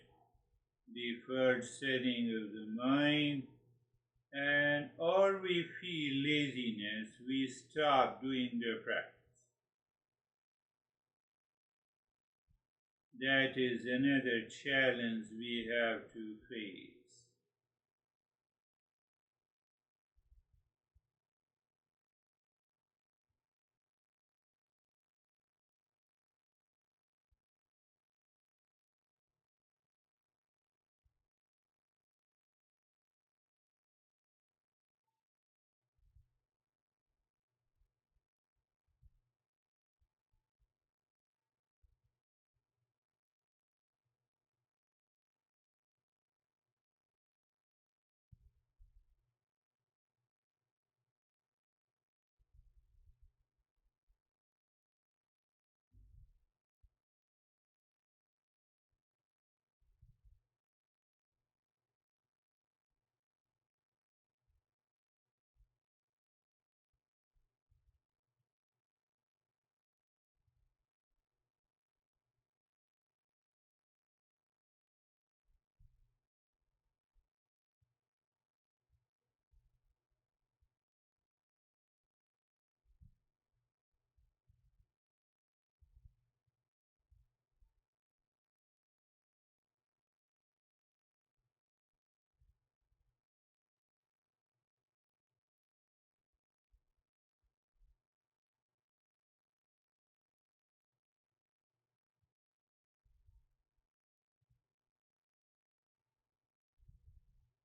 [SPEAKER 1] deferred setting of the mind, and or we feel laziness, we stop doing the practice. That is another challenge we have to face.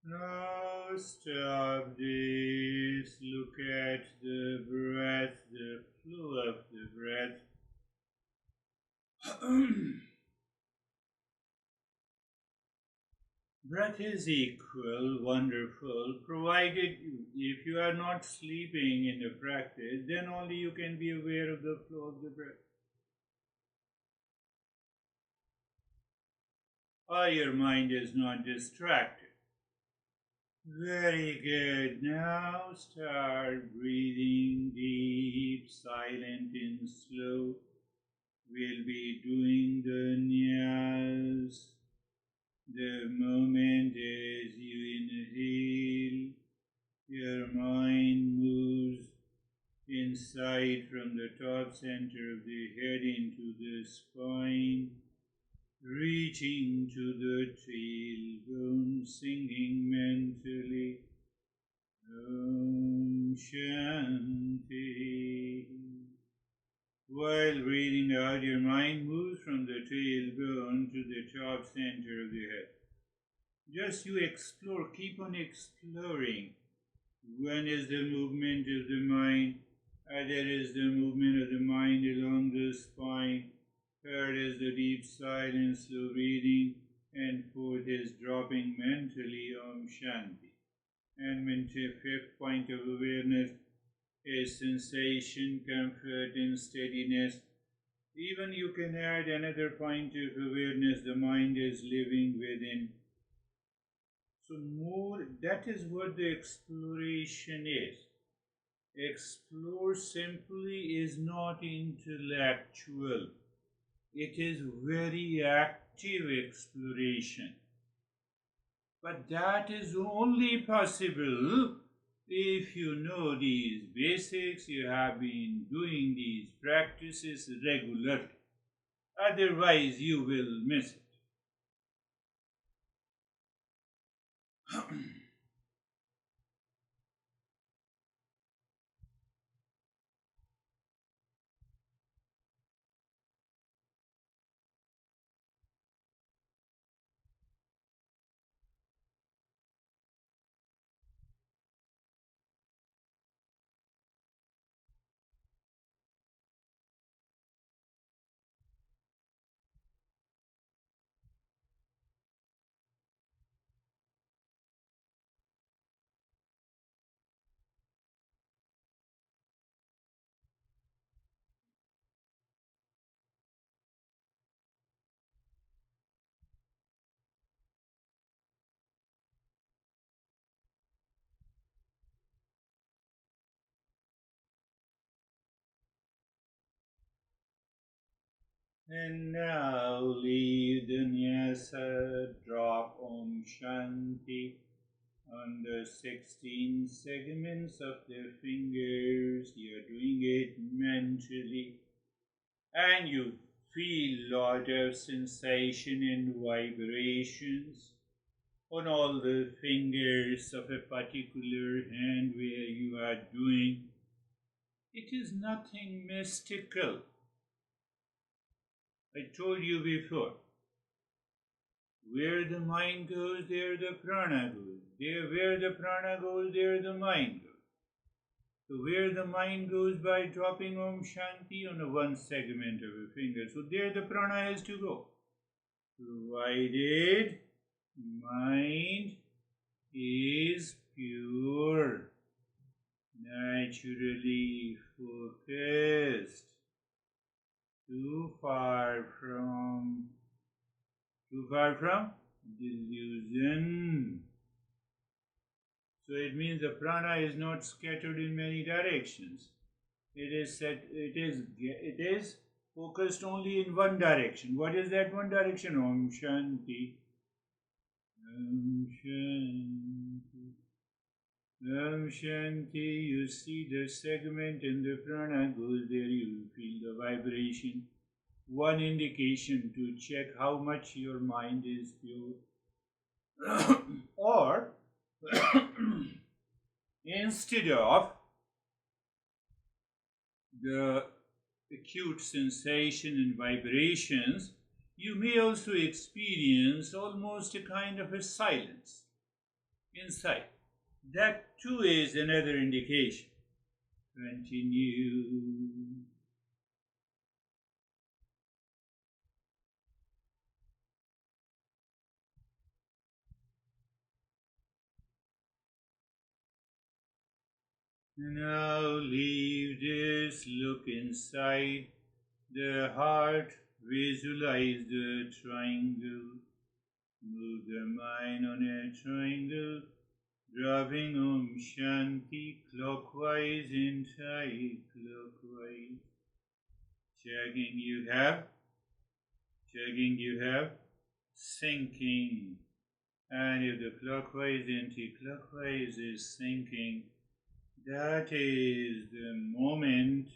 [SPEAKER 1] Now stop this, look at the breath, the flow of the breath. Breath is equal, wonderful, provided if you are not sleeping in the practice, then only you can be aware of the flow of the breath. or your mind is not distracted. Very good. Now start breathing deep, silent and slow. We'll be doing the nyas. The moment as you inhale, your mind moves inside from the top center of the head into the spine, reaching to the tailbone, singing mentally, Om Shanti. While breathing out, your mind moves from the tailbone to the top center of the head. Just you explore, keep on exploring. When is the movement of the mind? There is the movement of the mind along the spine. Third is the deep silence, slow breathing. And fourth is dropping mentally Om Shanti. And fifth point of awareness is sensation, comfort, and steadiness. Even you can add another point of awareness, the mind is living within. So that is what the exploration is. Explore simply is not intellectual. It is very active exploration. But that is only possible if you know these basics, you have been doing these practices regularly. Otherwise, you will miss it. And now leave the nyasa, drop Om Shanti on the 16 segments of the fingers. You are doing it mentally, and you feel lot of sensation and vibrations on all the fingers of a particular hand where you are doing. It is nothing mystical. I told you before, where the mind goes, there the prana goes. Where the prana goes, there the mind goes. So where the mind goes by dropping Om Shanti on a one segment of a finger, so there the prana has to go. Provided mind is pure, naturally focused, too far from delusion. So it means the prana is not scattered in many directions. It is focused only in one direction. What is that one direction? Om Shanti. Om Shanti. Om Shanti. You see the segment and the prana goes there. You feel the vibration. One indication to check how much your mind is pure. Or instead of the acute sensation and vibrations, you may also experience almost a kind of a silence inside. That too is another indication. Continue. Now leave this, look inside the heart, visualize the triangle. Move the mind on a triangle, dropping Om Shanti clockwise, anti-clockwise. Checking you have, sinking. And if the clockwise, anti-clockwise is sinking, that is the moment.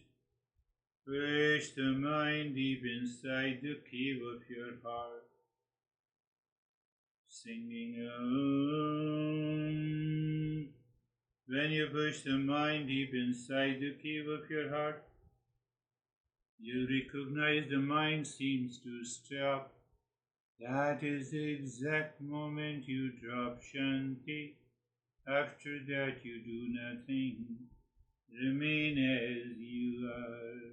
[SPEAKER 1] Push the mind deep inside the cave of your heart. Singing Om. When you push the mind deep inside the cave of your heart, you recognize the mind seems to stop. That is the exact moment you drop Shanti. After that you do nothing. Remain as you are.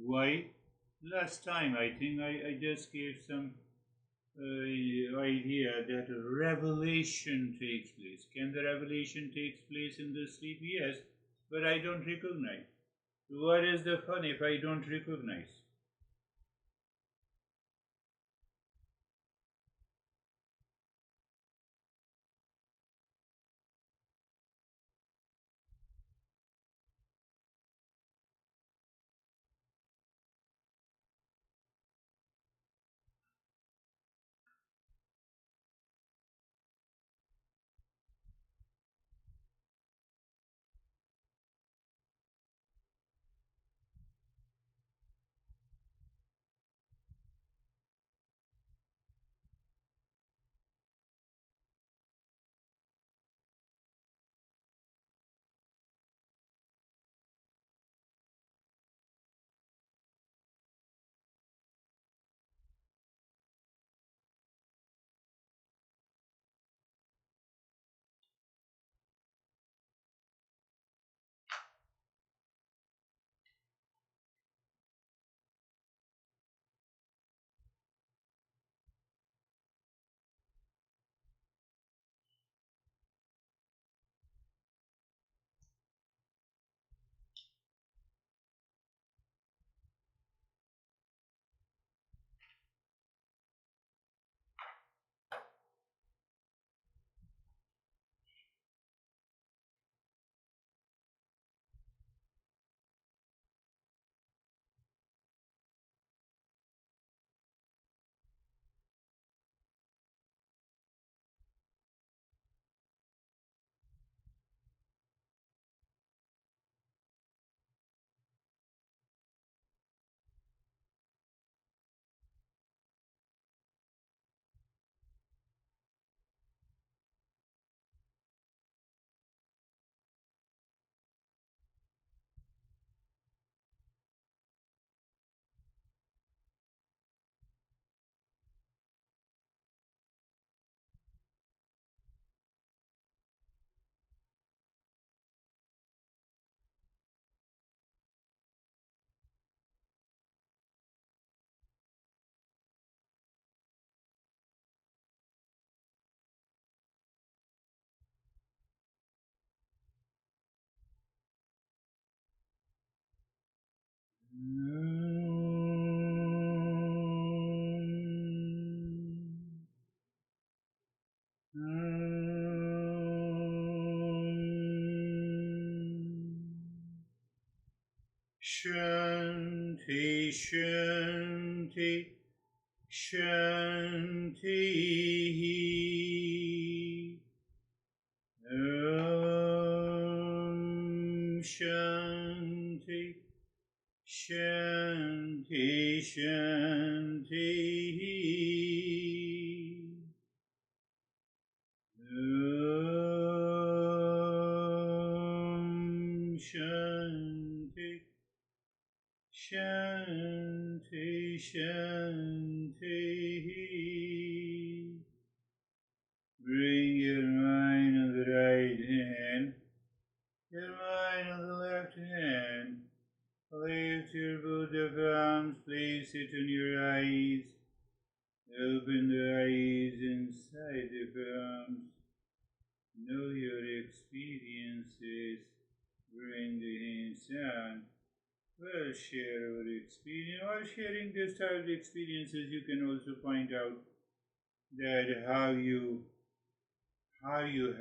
[SPEAKER 1] Why? Last time I think I just gave some idea that a revelation takes place. Can the revelation take place in the sleep? Yes, but I don't recognize. What is the fun if I don't recognize? Shanti, Shanti, Shanti. Om Shanti, Shanti, Shanti. Om Shanti, Shanti, Shanti. Bring your mind on the right hand, your mind on the left hand. Lift your both of arms, place it on your eyes. Open the eyes inside the palms. Know your experiences. Bring the hands down. Well, share our experience. While sharing this type of experiences, you can also point out that how you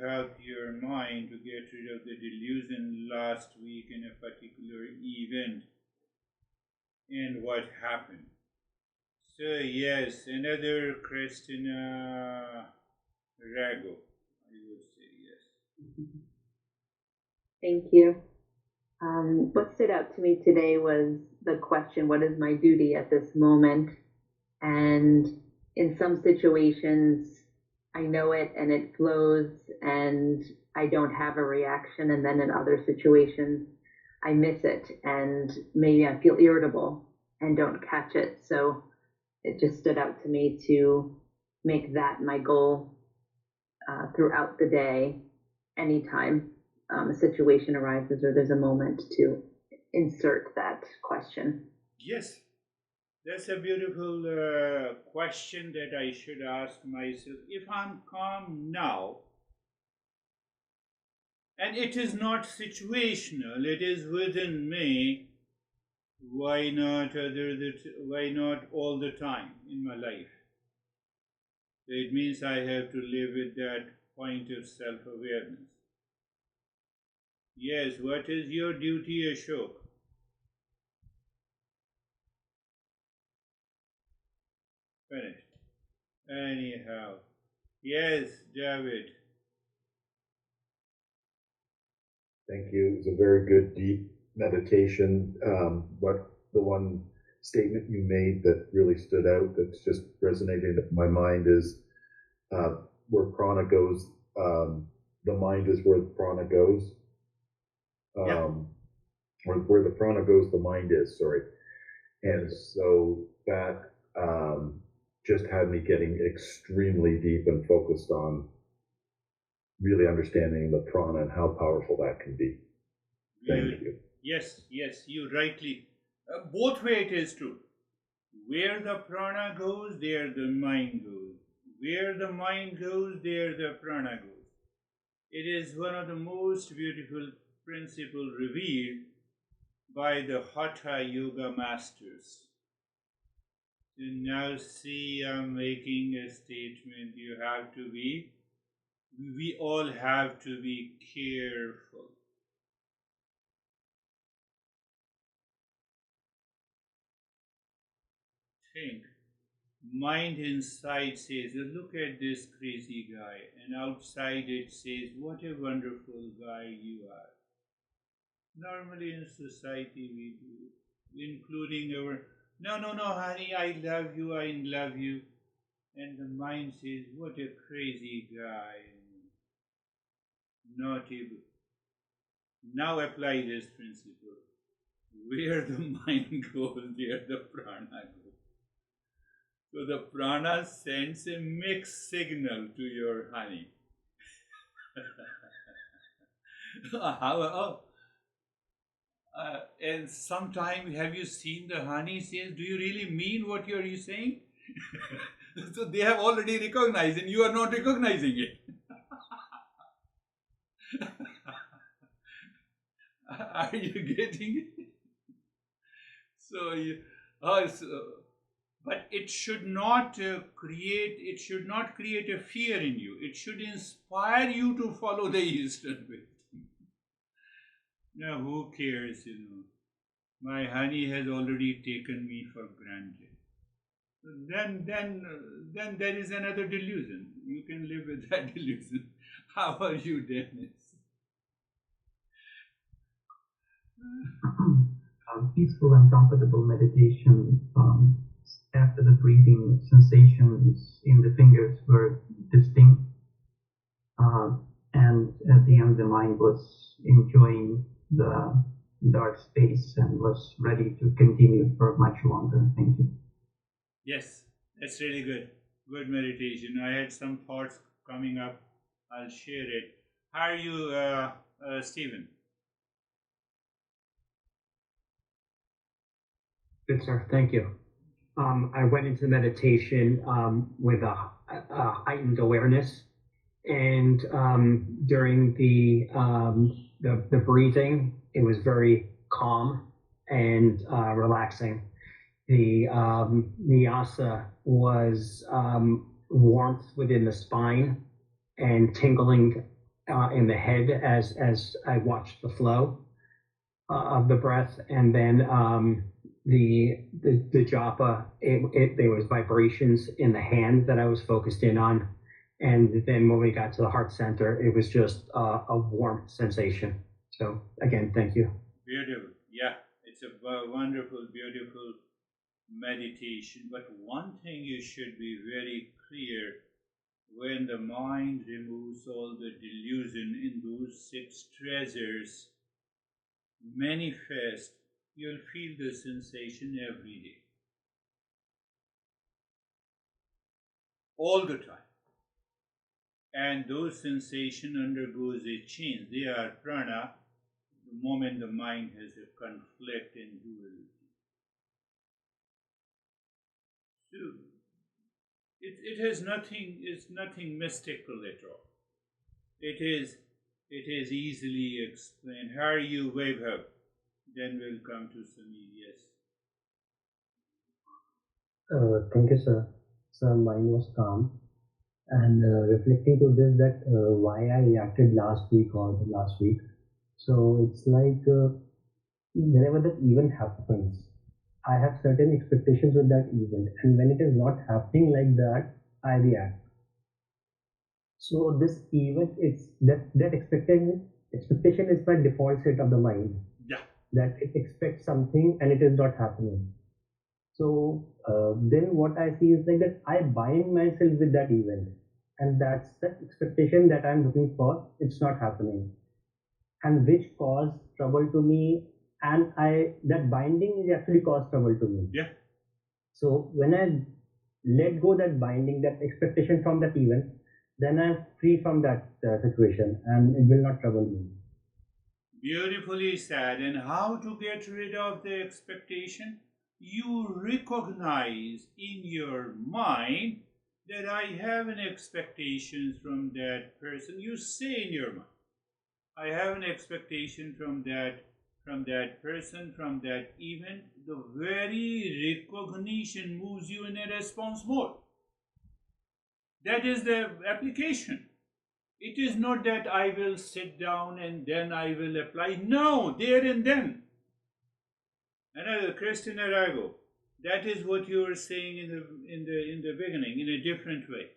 [SPEAKER 1] helped your mind to get rid of the delusion last week in a particular event and what happened. So yes, another Christina Rago, I would say yes.
[SPEAKER 7] Thank you. What stood out to me today was the question, what is my duty at this moment? And in some situations, I know it and it flows and I don't have a reaction. And then in other situations, I miss it and maybe I feel irritable and don't catch it. So it just stood out to me to make that my goal throughout the day, anytime a situation arises or there's a moment, to insert that question.
[SPEAKER 1] Yes, that's a beautiful question that I should ask myself. If I'm calm now, and it is not situational, it is within me, why not all the time in my life? So it means I have to live with that point of self-awareness. Yes, what is your duty, Ashok? Finished. Anyhow. Yes, David.
[SPEAKER 5] Thank you. It was a very good, deep meditation. But the one statement you made that really stood out, that's just resonating in my mind, is where prana goes, the mind is where the prana goes. Or where the prana goes, the mind is, sorry. And so that just had me getting extremely deep and focused on really understanding the prana and how powerful that can be. Thank you.
[SPEAKER 1] Yes, you rightly. Both way it is true. Where the prana goes, there the mind goes. Where the mind goes, there the prana goes. It is one of the most beautiful principles revealed by the Hatha Yoga masters. So now see, I'm making a statement. We all have to be careful. Think. Mind inside says, look at this crazy guy, and outside it says, what a wonderful guy you are. Normally in society we do, including our, no, honey, I love you. And the mind says, what a crazy guy. Not able. Now apply this principle. Where the mind goes, there the prana goes. So the prana sends a mixed signal to your honey. And sometimes, have you seen the honey says, do you really mean what are you saying? So they have already recognized and you are not recognizing it. Are you getting it? But it should not create a fear in you. It should inspire you to follow the Eastern wisdom. Now, who cares, My honey has already taken me for granted. So then there is another delusion. You can live with that delusion. How are you, Dennis?
[SPEAKER 3] Peaceful and comfortable meditation. After the breathing, sensations in the fingers were distinct, and at the end the mind was enjoying the dark space and was ready to continue for much longer. Thank you.
[SPEAKER 1] Yes, that's really good. Good meditation. I had some thoughts coming up. I'll share it. How are you, Stephen?
[SPEAKER 2] Good, sir. Thank you. I went into meditation with a heightened awareness, and during the breathing, it was very calm, and relaxing. The nyasa was warmth within the spine and tingling in the head as I watched the flow of the breath, and then the japa. There was vibrations in the hand that I was focused in on, and then when we got to the heart center, it was just a warm sensation. So again, thank you.
[SPEAKER 1] Beautiful. Yeah, it's a wonderful, beautiful meditation. But one thing you should be very clear: when the mind removes all the delusion in those 6 treasures manifest, you'll feel the sensation every day, all the time. And those sensation undergoes a change. They are prana the moment the mind has a conflict and duality. So it has nothing, it's nothing mystical at all. It is easily explained. How are you, Vaibhav? Then we'll come to Samir. Yes.
[SPEAKER 8] Thank you, sir. Sir, mine was calm. And reflecting to this, that why I reacted last week or the last week. So it's like whenever that event happens, I have certain expectations with that event, and when it is not happening like that, I react. So this event, it's that expectation is my default state of the mind.
[SPEAKER 1] Yeah.
[SPEAKER 8] That it expects something and it is not happening. So then what I see is like that I bind myself with that event, and that's the expectation that I'm looking for. It's not happening, and which caused trouble to me. And that binding is actually caused trouble to me.
[SPEAKER 1] Yeah.
[SPEAKER 8] So when I let go that binding, that expectation from that event, then I'm free from that situation, and it will not trouble me.
[SPEAKER 1] Beautifully said. And how to get rid of the expectation? You recognize in your mind that I have an expectation from that person. You say in your mind, I have an expectation from that person, from that event. The very recognition moves you in a response mode. That is the application. It is not that I will sit down and then I will apply. No, there and then. Another Christina Rago, that is what you were saying in the beginning, in a different way.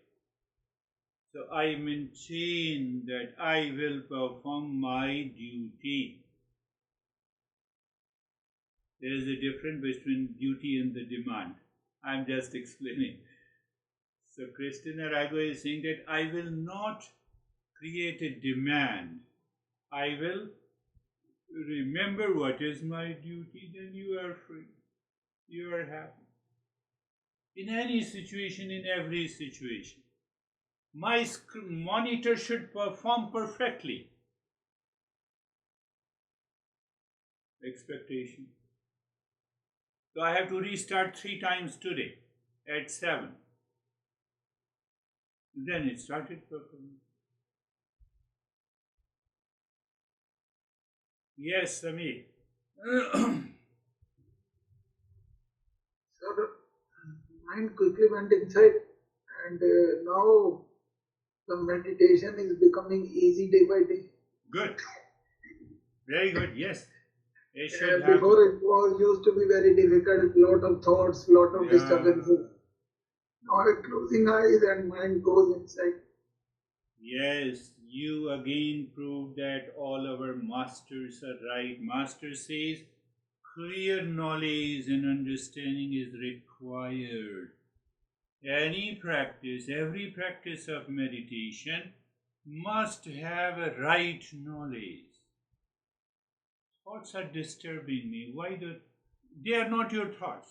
[SPEAKER 1] So I maintain that I will perform my duty. There is a difference between duty and the demand. I'm just explaining. So Christina Rago is saying that I will not create a demand. I will remember what is my duty, then you are free. You are happy. In any situation, in every situation. My monitor should perform perfectly. Expectation. So I have to restart 3 times today at 7. Then it started performing. Yes, Samir.
[SPEAKER 4] So the mind quickly went inside, and now the meditation is becoming easy day by day.
[SPEAKER 1] Good. Very good, yes.
[SPEAKER 4] Before it was used to be very difficult, lot of thoughts, lot of disturbances. Now closing eyes and mind goes inside.
[SPEAKER 1] Yes, you again prove that all our masters are right. Master says clear knowledge and understanding is required. Any practice, every practice of meditation must have a right knowledge. Thoughts are disturbing me. Why do they are not your thoughts?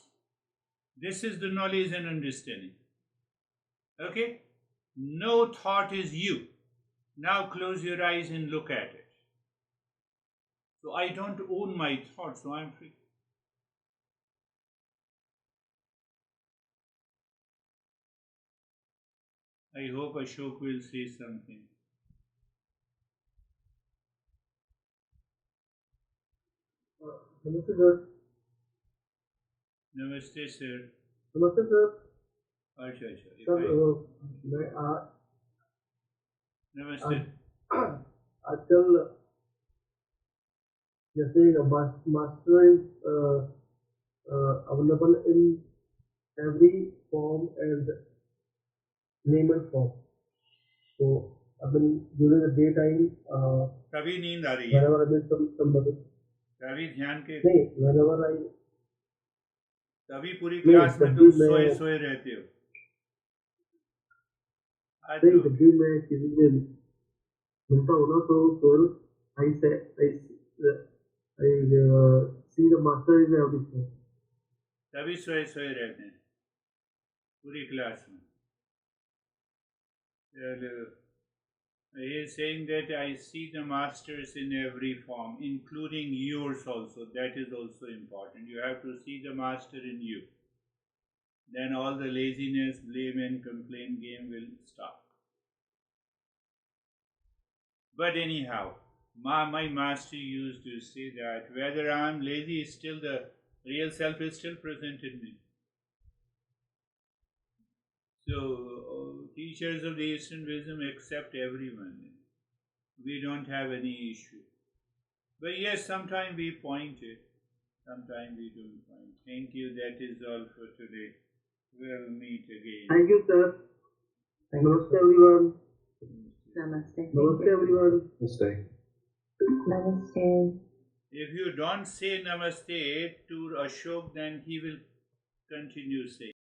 [SPEAKER 1] This is the knowledge and understanding. Okay? No thought is you. Now close your eyes and look at it. So I don't own my thoughts, so I'm free. I hope Ashok will say something.
[SPEAKER 3] This is good.
[SPEAKER 1] Namaste, sir.
[SPEAKER 9] नमस्ते sir.
[SPEAKER 1] Acha.
[SPEAKER 9] Sir मैं
[SPEAKER 1] Namaste.
[SPEAKER 9] आजकल जैसे master is available in every form and name and form. So I mean during the daytime,
[SPEAKER 1] कभी नींद आ रही है?
[SPEAKER 9] whenever I meet somebody,
[SPEAKER 1] कभी ध्यान के?
[SPEAKER 9] नहीं, whenever I
[SPEAKER 1] कभी पूरी क्लास में तुम सोए रहते हो?
[SPEAKER 9] नहीं, जब भी मैं किसी से मिलता हूँ ना तो फिर I say I see the master is everything.
[SPEAKER 1] तभी सोए रहते हैं पूरी क्लास में. He is saying that I see the masters in every form, including yours also. That is also important. You have to see the master in you. Then all the laziness, blame and complaint game will stop. But anyhow, my master used to say that whether I am lazy, still the real self is still present in me. So, teachers of the Eastern wisdom accept everyone. We don't have any issue. But yes, sometimes we point it, sometimes we don't point. Thank you. That is all for today. We'll meet again.
[SPEAKER 9] Thank you, sir. Namaste, everyone.
[SPEAKER 7] Namaste.
[SPEAKER 9] Namaste, everyone.
[SPEAKER 5] Namaste.
[SPEAKER 6] Namaste.
[SPEAKER 1] If you don't say namaste to Ashok, then he will continue saying.